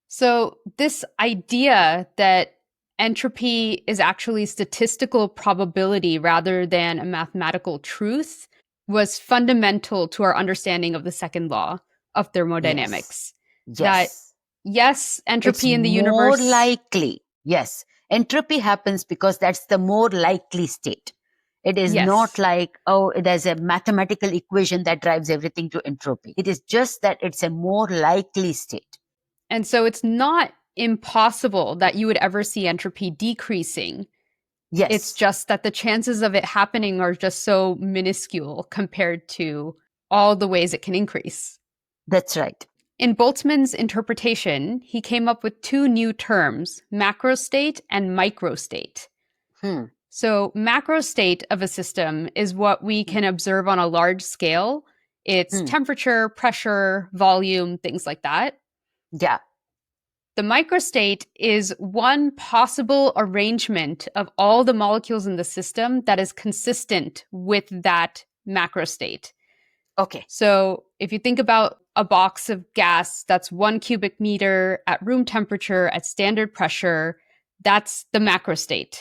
So this idea that entropy is actually statistical probability rather than a mathematical truth was fundamental to our understanding of the second law of thermodynamics. Yes. That yes, entropy it's in the universe. More likely. Yes. Entropy happens because that's the more likely state. It is not Yes. like, oh, there's a mathematical equation that drives everything to entropy. It is just that it's a more likely state. And so it's not impossible that you would ever see entropy decreasing. It's Yes, just that the chances of it happening are just so minuscule compared to all the ways it can increase. that's right. In Boltzmann's interpretation, he came up with two new terms, macrostate and microstate. Hmm. So, macrostate of a system is what we Hmm. can observe on a large scale. It's Hmm. temperature, pressure, volume, things like that. Yeah. The microstate is one possible arrangement of all the molecules in the system that is consistent with that macrostate. Okay. So if you think about a box of gas that's 1 cubic meter at room temperature at standard pressure, that's the macrostate.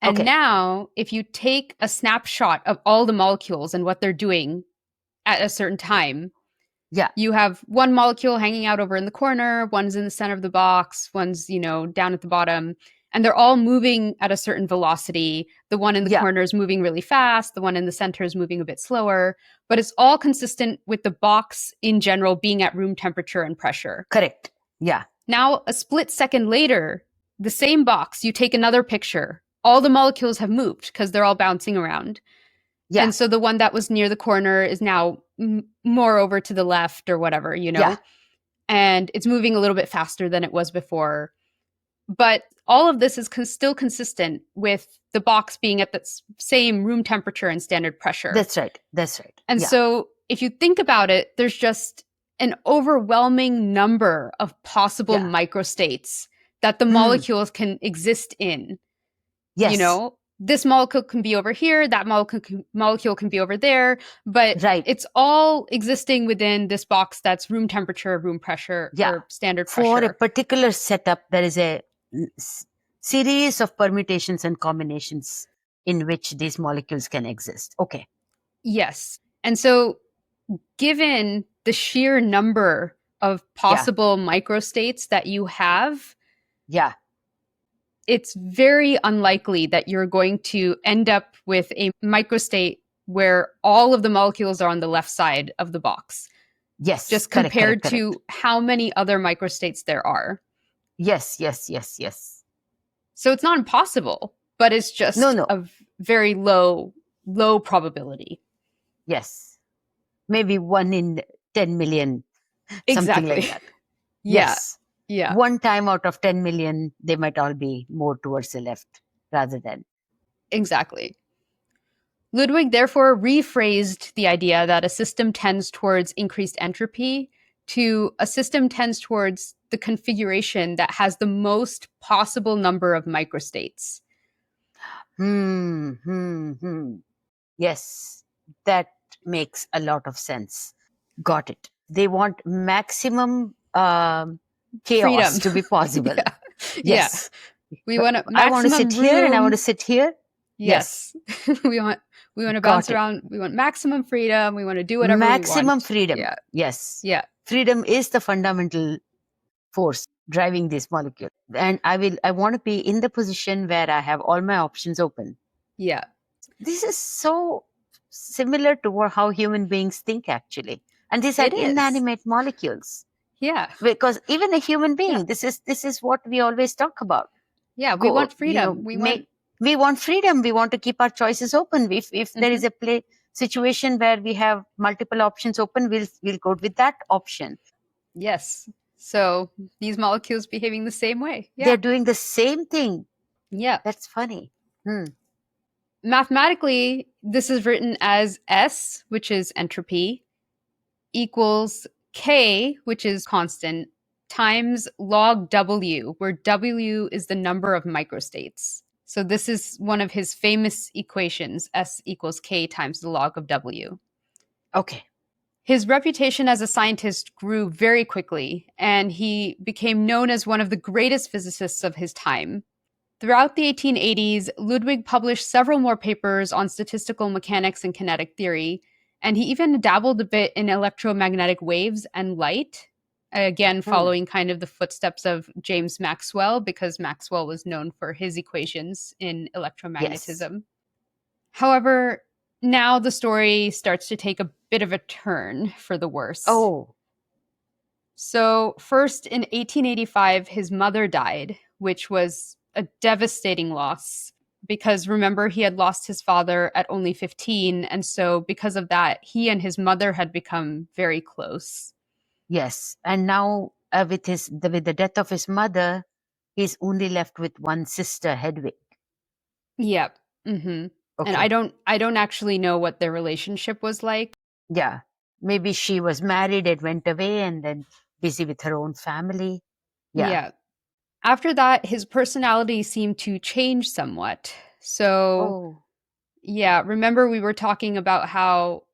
And Okay. now, if you take a snapshot of all the molecules and what they're doing at a certain time, Yeah. you have one molecule hanging out over in the corner, one's in the center of the box, one's, down at the bottom, and they're all moving at a certain velocity. The one in the Yeah. corner is moving really fast, the one in the center is moving a bit slower, but it's all consistent with the box in general being at room temperature and pressure. Correct. Yeah. Now, a split second later, the same box, you take another picture. All the molecules have moved because they're all bouncing around. Yeah. And so the one that was near the corner is now more over to the left or whatever, Yeah. and it's moving a little bit faster than it was before. But all of this is still consistent with the box being at the same room temperature and standard pressure. That's right. That's right. And Yeah. so if you think about it, there's just an overwhelming number of possible Yeah. microstates that the Hmm. molecules can exist in. Yes. This molecule can be over here, that molecule can be over there, but Right. it's all existing within this box that's room temperature, room pressure, Yeah. or standard For a pressure. particular setup, there is a series of permutations and combinations in which these molecules can exist. Okay. Yes. And so, given the sheer number of possible microstates that you have, Yeah. it's very unlikely that you're going to end up with a microstate where all of the molecules are on the left side of the box, Yes. just Correct. compared Correct. to how many other microstates there are. Yes. Yes. Yes. Yes. So it's not impossible, but it's just No. a very low probability. Yes. Maybe 1 in 10 million, something Exactly. like that. Yeah. Yes. Yeah. One time out of 10 million, they might all be more towards the left rather than. Exactly. Ludwig therefore rephrased the idea that a system tends towards increased entropy to a system tends towards the configuration that has the most possible number of microstates. Yes, that makes a lot of sense. Got it. They want maximum chaos Freedom. to be possible. Yeah. Yes. We want a I want to maximum sit here and I want room. to sit here. Yes. we want to bounce Got it. around. We want maximum freedom. We want to do whatever we Maximum want. freedom. Yeah. Yes. Yeah. Freedom is the fundamental force driving this molecule. And I want to be in the position where I have all my options open. Yeah. This is so similar to how human beings think, actually. And these are It is. inanimate molecules. Yeah. Because even a human being, Yeah. this is what we always talk about. Yeah. We want freedom. We want freedom. We want to keep our choices open. If there is a situation where we have multiple options open, we'll go with that option. Yes. So these molecules behaving the same way. Yeah. They're doing the same thing. Yeah. That's funny. Mathematically, this is written as S, which is entropy, equals K, which is constant, times log W, where W is the number of microstates. So this is one of his famous equations, S equals K times the log of W. Okay. His reputation as a scientist grew very quickly, and he became known as one of the greatest physicists of his time. Throughout the 1880s, Ludwig published several more papers on statistical mechanics and kinetic theory, and he even dabbled a bit in electromagnetic waves and light, again, following kind of the footsteps of James Maxwell, because Maxwell was known for his equations in electromagnetism. Yes. However, now the story starts to take a bit of a turn for the worse. Oh, So, first in 1885, his mother died, which was a devastating loss because remember, he had lost his father at only 15. And so, because of that, he and his mother had become very close. yes. And now, with the death of his mother, he's only left with one sister, Hedwig. Yep. And I Okay. don't I don't actually know what their relationship was like. Yeah. Maybe she was married and went away and then busy with her own family. Yeah. Yeah. After that, his personality seemed to change somewhat. So, Oh, yeah, remember we were talking about how,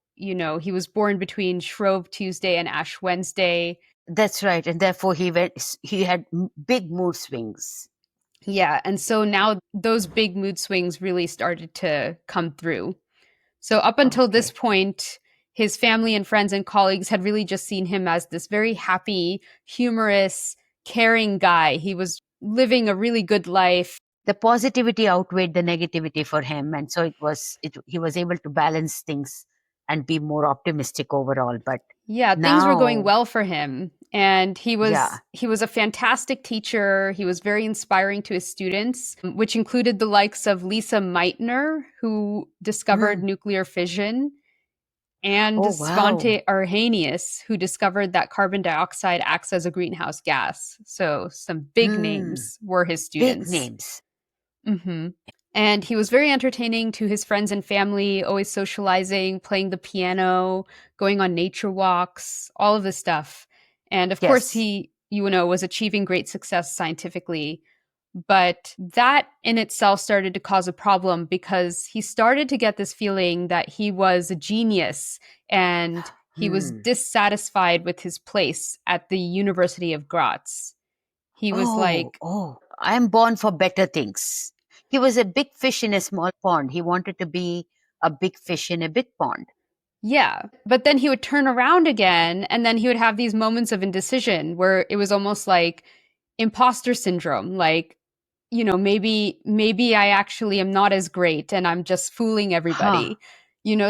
he was born between Shrove Tuesday and Ash Wednesday. that's right. And therefore, he had big mood swings. Yeah, and so now those big mood swings really started to come through. So up until this Okay. point, his family and friends and colleagues had really just seen him as this very happy, humorous, caring guy. He was living a really good life. The positivity outweighed the negativity for him. And so he was able to balance things and be more optimistic overall. But Yeah, things were going now, well for him, and he yeah. was he was a fantastic teacher. He was very inspiring to his students, which included the likes of Lisa Meitner, who discovered Mm. nuclear fission, and Oh, wow. Svante Arrhenius, who discovered that carbon dioxide acts as a greenhouse gas. So some big Mm. names were his Big students. names. hmm And he was very entertaining to his friends and family, always socializing, playing the piano, going on nature walks, all of this stuff. And of course, Yes. he, was achieving great success scientifically. But that in itself started to cause a problem because he started to get this feeling that he was a genius and he was Hmm. dissatisfied with his place at the University of Graz. He was Oh, like, oh, I'm born for better things. He was a big fish in a small pond. He wanted to be a big fish in a big pond. yeah. But then he would turn around again and then he would have these moments of indecision where it was almost like imposter syndrome. Like, maybe I actually am not as great and I'm just fooling Huh. everybody.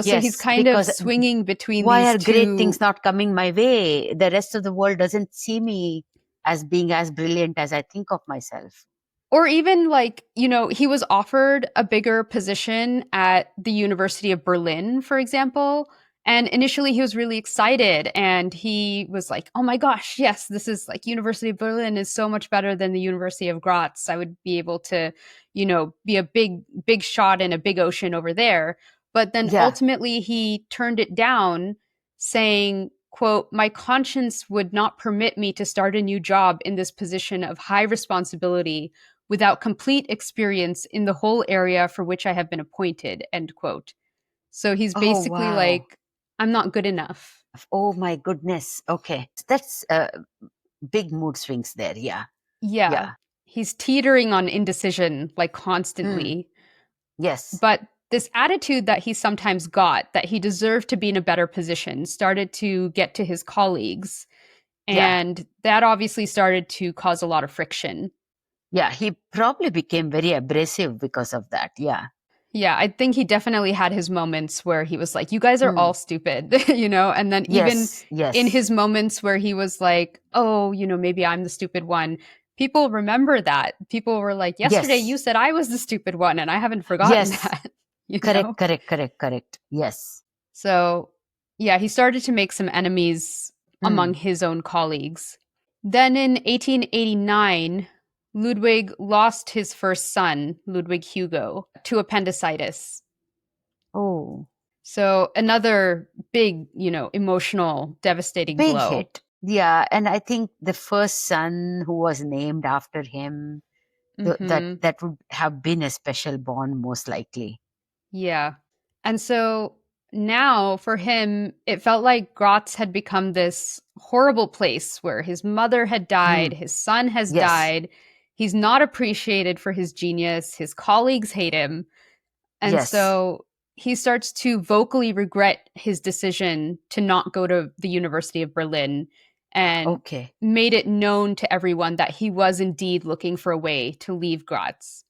So he's Yes, kind of because swinging between why these are great things two. not coming my way? The rest of the world doesn't see me as being as brilliant as I think of myself. Or even like, he was offered a bigger position at the University of Berlin, for example. And initially he was really excited and he was like, oh my gosh, yes, this is like University of Berlin is so much better than the University of Graz. I would be able to, be a big shot in a big ocean over there. But then Yeah. ultimately he turned it down saying, quote, my conscience would not permit me to start a new job in this position of high responsibility without complete experience in the whole area for which I have been appointed, end quote. So he's Oh, basically wow. like, I'm not good enough. Oh, my goodness. Okay. That's big mood swings there. Yeah. Yeah. Yeah. He's teetering on indecision like Hmm. constantly. Yes. But this attitude that he sometimes got that he deserved to be in a better position started to get to his colleagues. Yeah. And that obviously started to cause a lot of friction. Yeah. He probably became very abrasive because of that. Yeah. Yeah, I think he definitely had his moments where he was like, "You guys are all Hmm. stupid," And then even Yes. in Yes. his moments where he was like, "Oh, maybe I'm the stupid one," people remember that. People were like, "Yesterday you Yes. said I was the stupid one," and I haven't forgotten Yes. that. Correct. Correct. Correct. Correct. Yes. So, yeah, he started to make some enemies among Hmm. his own colleagues. Then in 1889, Ludwig lost his first son, Ludwig Hugo, to appendicitis. Oh, So another big, emotional, devastating big blow. hit. Yeah. And I think the first son who was named after him, hmm that would have been a special bond, most likely. Yeah. And so now for him, it felt like Graz had become this horrible place where his mother had died, Hmm. his son has Yes. died. He's not appreciated for his genius. His colleagues hate him. And Yes. so he starts to vocally regret his decision to not go to the University of Berlin and Okay. made it known to everyone that he was indeed looking for a way to leave Graz.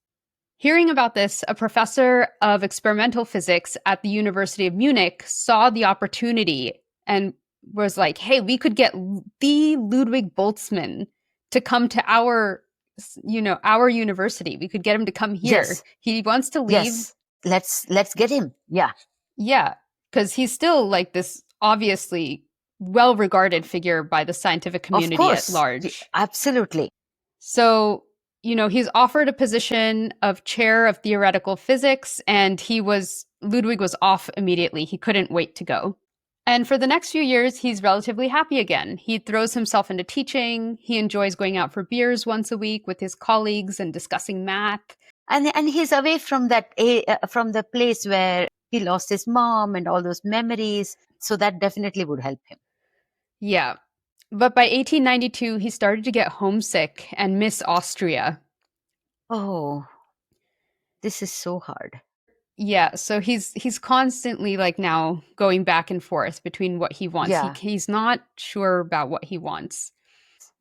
Hearing about this, a professor of experimental physics at the University of Munich saw the opportunity and was like, hey, we could get the Ludwig Boltzmann to come to our university. We could get him to come here. Yes, He wants to leave. yes. Let's get him. Yeah, Yeah, because he's still like this obviously well regarded figure by the scientific of community at course. large. Absolutely. So, he's offered a position of chair of theoretical physics, and Ludwig was off immediately. He couldn't wait to go. And for the next few years, he's relatively happy again. He throws himself into teaching. He enjoys going out for beers once a week with his colleagues and discussing math. And he's away from from the place where he lost his mom and all those memories. So that definitely would help him. Yeah. But by 1892, he started to get homesick and miss Austria. Oh, this is so hard. Yeah, so he's constantly like now going back and forth between what he wants. Yeah. He's not sure about what he wants.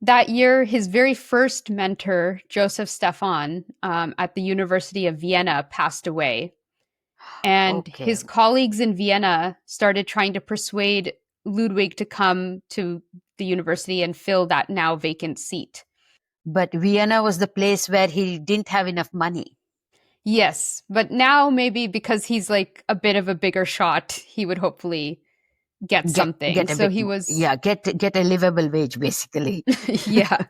That year, his very first mentor, Joseph Stefan, at the University of Vienna, passed away. And Okay. his colleagues in Vienna started trying to persuade Ludwig to come to the university and fill that now vacant seat. But Vienna was the place where he didn't have enough money. Yes, but now maybe because he's like a bit of a bigger shot, he would hopefully get something. Get a So bit he more. was, Yeah, get a livable wage basically. yeah,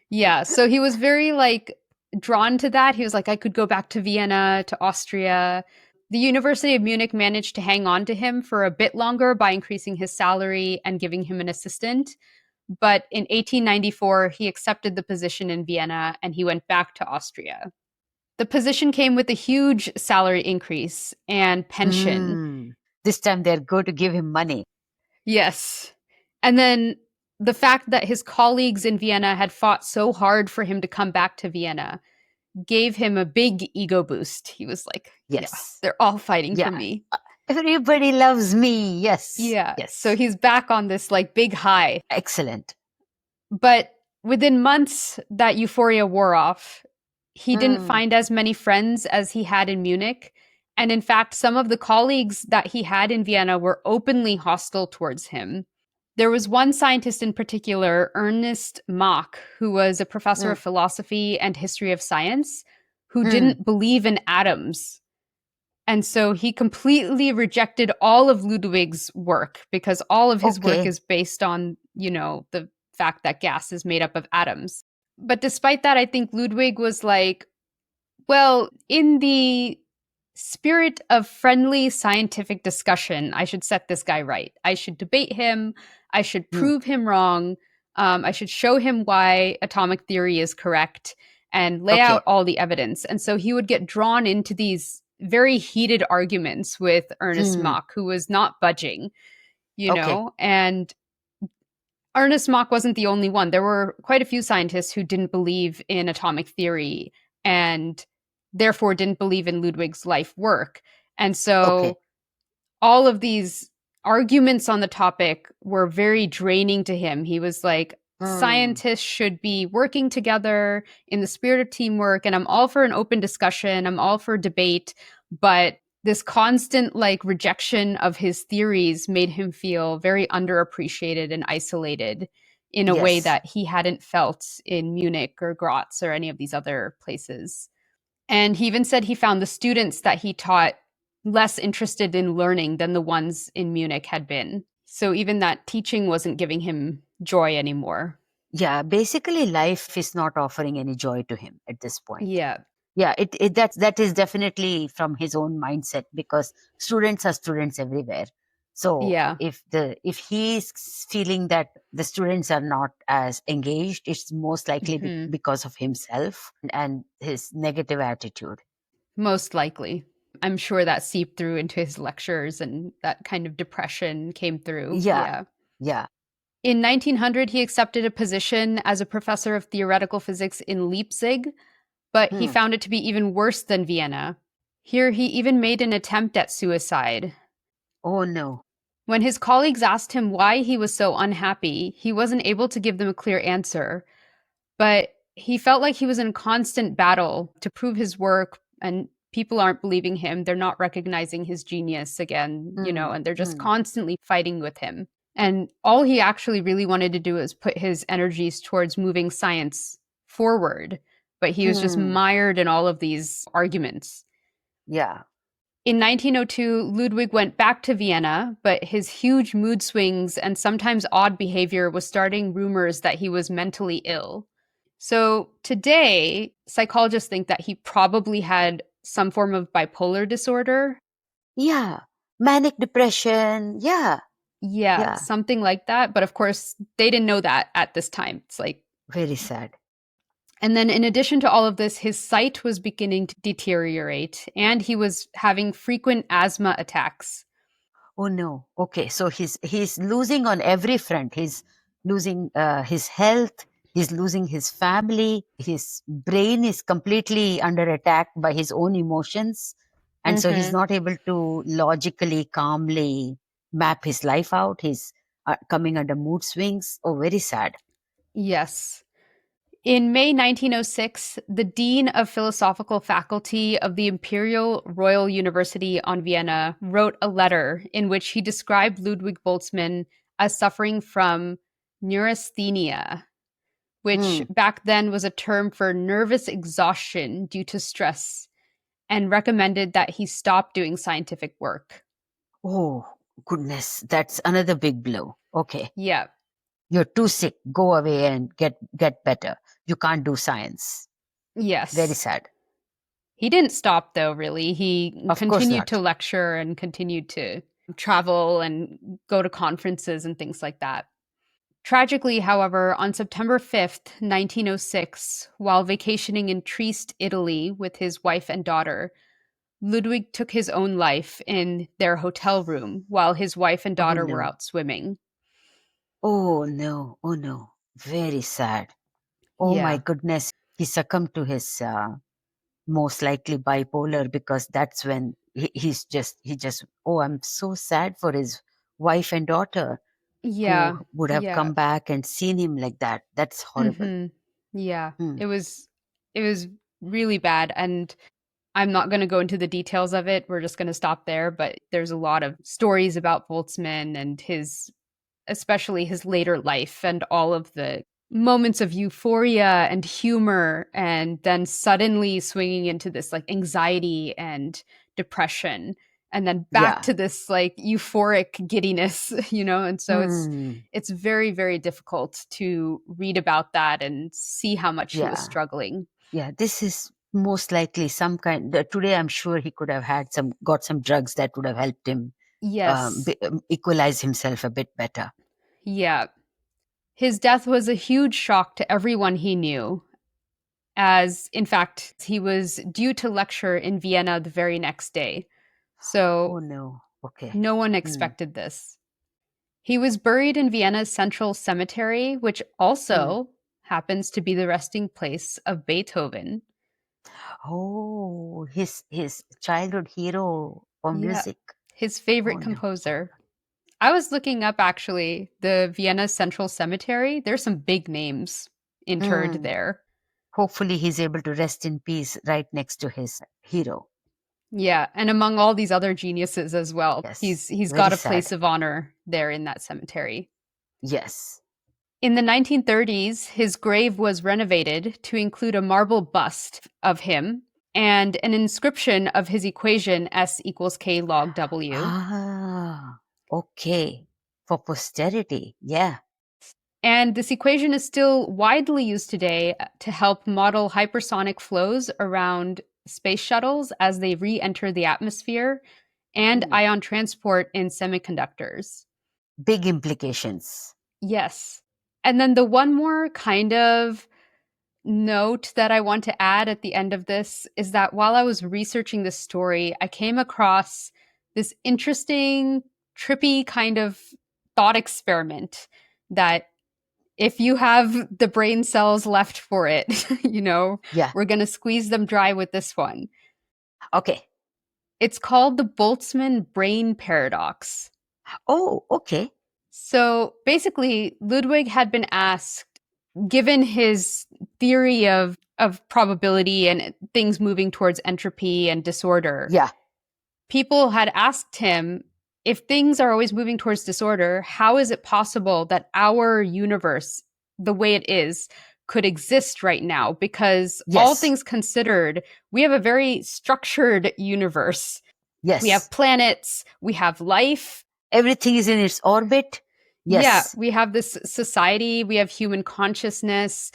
yeah. So he was very like drawn to that. He was like, I could go back to Vienna, to Austria. The University of Munich managed to hang on to him for a bit longer by increasing his salary and giving him an assistant. But in 1894, he accepted the position in Vienna and he went back to Austria. The position came with a huge salary increase and pension. This time they're going to give him money. Yes. And then the fact that his colleagues in Vienna had fought so hard for him to come back to Vienna gave him a big ego boost. He was like, yeah, Yes. they're all fighting for Yeah. me. Everybody loves me. Yes. Yeah. Yes. So he's back on this like big high. Excellent. But within months, that euphoria wore off. He didn't find as many friends as he had in Munich. And in fact, some of the colleagues that he had in Vienna were openly hostile towards him. There was one scientist in particular, Ernest Mach, who was a professor of philosophy and history of science, who didn't believe in atoms. And so he completely rejected all of Ludwig's work because all of his work is based on, the fact that gas is made up of atoms. But despite that, I think Ludwig was like, well, in the spirit of friendly scientific discussion, I should set this guy right. I should debate him. I should prove him wrong. I should show him why atomic theory is correct and lay out all the evidence. And so he would get drawn into these very heated arguments with Ernest Mach, who was not budging, and Ernest Mach wasn't the only one. There were quite a few scientists who didn't believe in atomic theory and therefore didn't believe in Ludwig's life work. And so all of these arguments on the topic were very draining to him. He was like, scientists should be working together in the spirit of teamwork, and I'm all for an open discussion. I'm all for debate, but this constant like rejection of his theories made him feel very underappreciated and isolated in a way that he hadn't felt in Munich or Graz or any of these other places. And he even said he found the students that he taught less interested in learning than the ones in Munich had been. So even that teaching wasn't giving him joy anymore. Yeah, basically life is not offering any joy to him at this point. Yeah. Yeah, that is definitely from his own mindset, because students are students everywhere. So Yeah. if he's feeling that the students are not as engaged, it's most likely because of himself and his negative attitude. Most likely. I'm sure that seeped through into his lectures and that kind of depression came through. Yeah. Yeah. In 1900, he accepted a position as a professor of theoretical physics in Leipzig, but he found it to be even worse than Vienna. Here, he even made an attempt at suicide. Oh, no. When his colleagues asked him why he was so unhappy, he wasn't able to give them a clear answer. But he felt like he was in constant battle to prove his work and people aren't believing him. They're not recognizing his genius again, Mm, and they're just mm, constantly fighting with him. And all he actually really wanted to do is put his energies towards moving science forward, but he was just mm. mired in all of these arguments. Yeah. In 1902, Ludwig went back to Vienna, but his huge mood swings and sometimes odd behavior was starting rumors that he was mentally ill. So today, psychologists think that he probably had some form of bipolar disorder. Yeah. Manic depression. Yeah. Yeah, Yeah. something like that. But of course, they didn't know that at this time. It's like, Very sad. and then in addition to all of this, his sight was beginning to deteriorate and he was having frequent asthma attacks. Oh no. Okay. So he's losing on every front. He's losing his health. He's losing his family. His brain is completely under attack by his own emotions. And so he's Mhm. not able to logically, calmly map his life out. He's coming under mood swings. Oh, very sad. Yes. In May 1906, the Dean of Philosophical Faculty of the Imperial Royal University on Vienna wrote a letter in which he described Ludwig Boltzmann as suffering from neurasthenia, which Hmm. back then was a term for nervous exhaustion due to stress, and recommended that he stop doing scientific work. Oh, goodness. That's another big blow. Okay. Yeah, You're too sick. Go away and get better. You can't do science. Very yes. sad. He didn't stop though, really. He Of course continued to not. lecture and continued to travel and go to conferences and things like that. Tragically, however, on September 5th, 1906, while vacationing in Trieste, Italy with his wife and daughter, Ludwig took his own life in their hotel room while his wife and Oh daughter were no. out swimming. Oh no. Oh no. Very sad. Oh my Yeah. goodness. He succumbed to his most likely bipolar because that's when he just, oh, I'm so sad for his wife and daughter who Yeah. would have Yeah. come back and seen him like that. That's horrible. Mhm. Yeah. Hmm. It was really bad, and I'm not going to go into the details of it. We're just going to stop there, but there's a lot of stories about Boltzmann and his especially his later life and all of the moments of euphoria and humor and then suddenly swinging into this like anxiety and depression and then back Yeah. to this like euphoric giddiness, and so Hmm. it's very very difficult to read about that and see how much he was Yeah. struggling. Yeah. This is most likely some kind. Today, I'm sure he could have got some drugs that would have helped him Yes. equalize himself a bit better. Yeah. His death was a huge shock to everyone he knew, as in fact, he was due to lecture in Vienna the very next day. Oh So no. Okay. no one Hmm. expected this. He was buried in Vienna's Central Cemetery, which Hmm. also happens to be the resting place of Beethoven. Oh, his childhood hero for Yeah, music. his Oh favorite no. Oh composer. I was looking up actually the Vienna Central Cemetery. There's some big names no. interred Hmm. there. Hopefully, he's able to rest in peace right next to his hero. Yeah, and among all these other geniuses as well. Yes. He's Very got a sad. place of honor there in that cemetery. Yes. In the 1930s, his grave was renovated to include a marble bust of him and an inscription of his equation S equals K log W. Ah, okay. For posterity. Yeah. And this equation is still widely used today to help model hypersonic flows around space shuttles as they re enter the atmosphere and Hmm. ion transport in semiconductors. Big implications. Yes. And then the one more kind of note that I want to add at the end of this is that while I was researching this story, I came across this interesting, trippy kind of thought experiment that if you have the brain cells left for it, Yeah. we're going to squeeze them dry with this one. Okay. It's called the Boltzmann brain paradox. Oh, okay. So basically, Ludwig had been asked, given his theory of probability and things moving towards entropy and disorder, Yeah. people had asked him, if things are always moving towards disorder, how is it possible that our universe, the way it is, could exist right now? Because all Yes. things considered, we have a very structured universe. We have Yes. planets, we have life. Everything is in its orbit. Yeah, Yes. we have this society, we have human consciousness.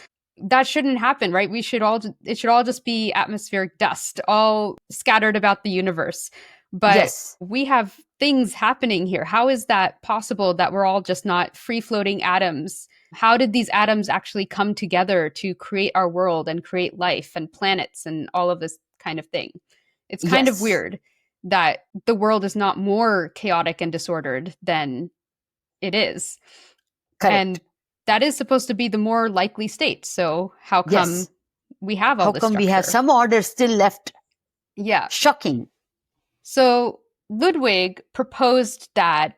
That shouldn't happen, right? It should all just be atmospheric dust, all scattered about the universe. But Yes. we have things happening here. How is that possible that we're all just not free floating atoms? How did these atoms actually come together to create our world and create life and planets and all of this kind of thing? It's kind of Yes. weird that the world is not more chaotic and disordered than it is. And Correct. that is supposed to be the more likely state. So how come Yes. we have all How this come we have structure? some order still left? Yeah. Shocking. So Ludwig proposed that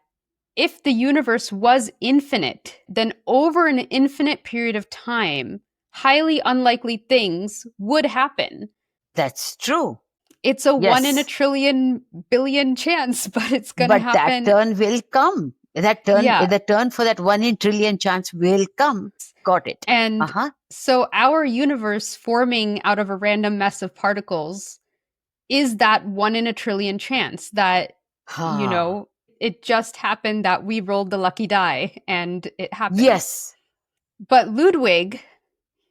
if the universe was infinite, then over an infinite period of time, highly unlikely things would happen. That's true. It's a 1 in a Yes. trillion billion chance, but it's going to But that happen. turn will come. Yeah. The turn for that 1 in trillion chance will come. Got it. And Uh-huh. so our universe forming out of a random mess of particles is that 1 in a trillion chance that, you Ha. know, it just happened that we rolled the lucky die and it happened. Yes. But Ludwig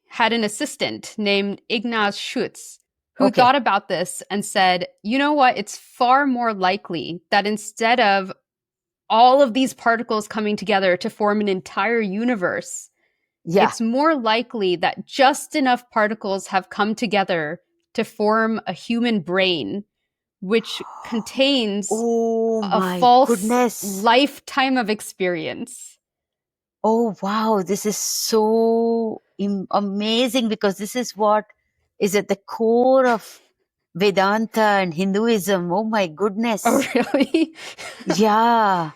had an assistant named Ignaz Schutz who thought Okay. about this and said, you know what? It's far more likely that instead of all of these particles coming together to form an entire universe, Yeah. it's more likely that just enough particles have come together to form a human brain, which contains Oh a my false goodness. lifetime of experience. Oh wow. This is so amazing because this is what is at the core of Vedanta and Hinduism. Oh my Oh, goodness. really? Yeah.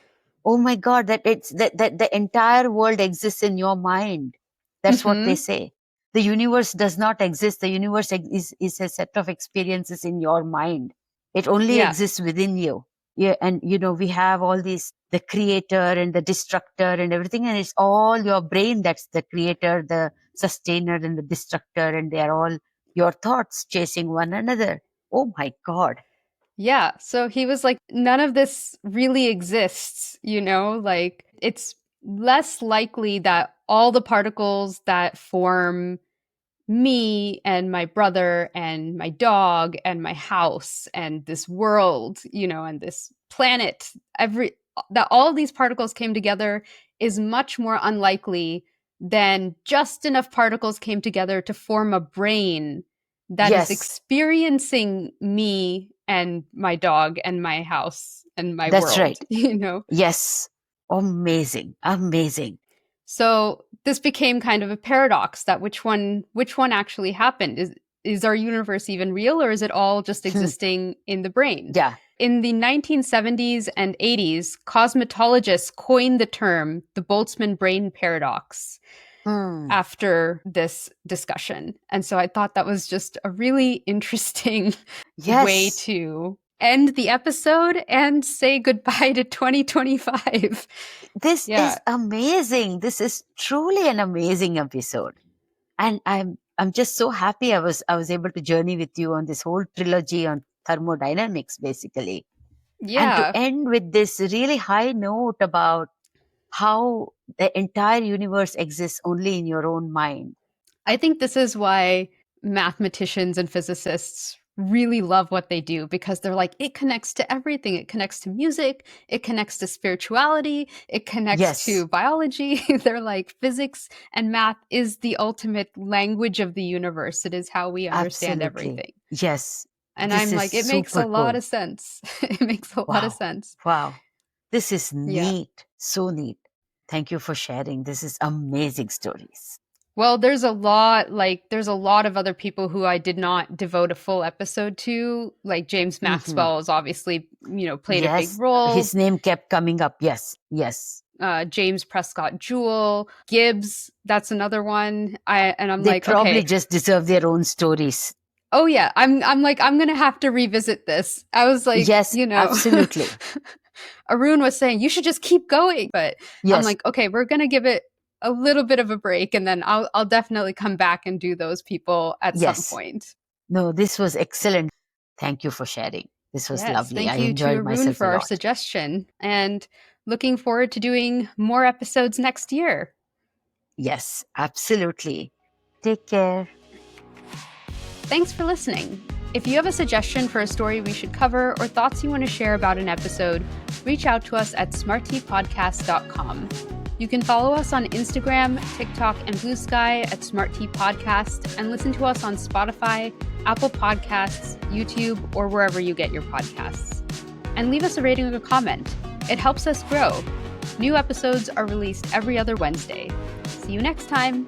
Oh my God, that the entire world exists in your mind. That's what they Mm-hmm. say. The universe does not exist. The universe is a set of experiences in your mind. It only Yeah. exists within you. Yeah, and we have all these, the creator and the destructor and everything, and it's all your brain that's the creator, the sustainer, and the destructor, and they are all your thoughts chasing one another. Oh my God. Yeah. So he was like, none of this really exists, like it's less likely that all the particles that form me and my brother and my dog and my house and this world, and this planet, every that all of these particles came together is much more unlikely than just enough particles came together to form a brain that is Yes, experiencing me and my dog and my house and my that's world, right. Yes. Amazing. Amazing. So this became kind of a paradox that which one actually happened? Is our universe even real, or is it all just Hmm. existing in the brain? Yeah. In the 1970s and 80s, cosmetologists coined the term the Boltzmann brain paradox Hmm. after this discussion. And so I thought that was just a really interesting way Yes. to end the episode and say goodbye to 2025. This Yeah. is amazing. This is truly an amazing episode. And I'm just so happy I was able to journey with you on this whole trilogy on thermodynamics, basically. And to Yeah. end with this really high note about how the entire universe exists only in your own mind. I think this is why mathematicians and physicists really love what they do, because they're like, it connects to everything. It connects to music, it connects to spirituality, it connects Yes, to biology. They're like, physics and math is the ultimate language of the universe. It is how we understand absolutely. everything. Yes. And This I'm is like, it makes super a lot cool. of sense. It makes a lot of Wow. sense. Wow. This is Yeah. neat. So neat. Thank you for sharing. This is amazing stories. Well, there's a lot of other people who I did not devote a full episode to. Like James Hmm. Maxwell is obviously, played a big Yes. role. His name kept coming up. Yes. Yes. James Prescott Joule, Gibbs. That's another one. I'm They like, probably okay, just deserve their own stories. oh yeah, I'm like, I'm gonna have to revisit this. I was like, Yes, absolutely. Arun was saying you should just keep going, but I'm Yes, like, okay, we're gonna give it a little bit of a break, and then I'll definitely come back and do those people at some yes. point. No, this was excellent. Thank you for sharing. This was Yes, lovely. I thank you to enjoyed Arun myself a for our lot. suggestion, and looking forward to doing more episodes next year. Yes, absolutely. Take care. Thanks for listening. If you have a suggestion for a story we should cover or thoughts you want to share about an episode, reach out to us at smartteapodcast.com. You can follow us on Instagram, TikTok, and Blue Sky at Smart Tea Podcast, and listen to us on Spotify, Apple Podcasts, YouTube, or wherever you get your podcasts. And leave us a rating or a comment. It helps us grow. New episodes are released every other Wednesday. See you next time.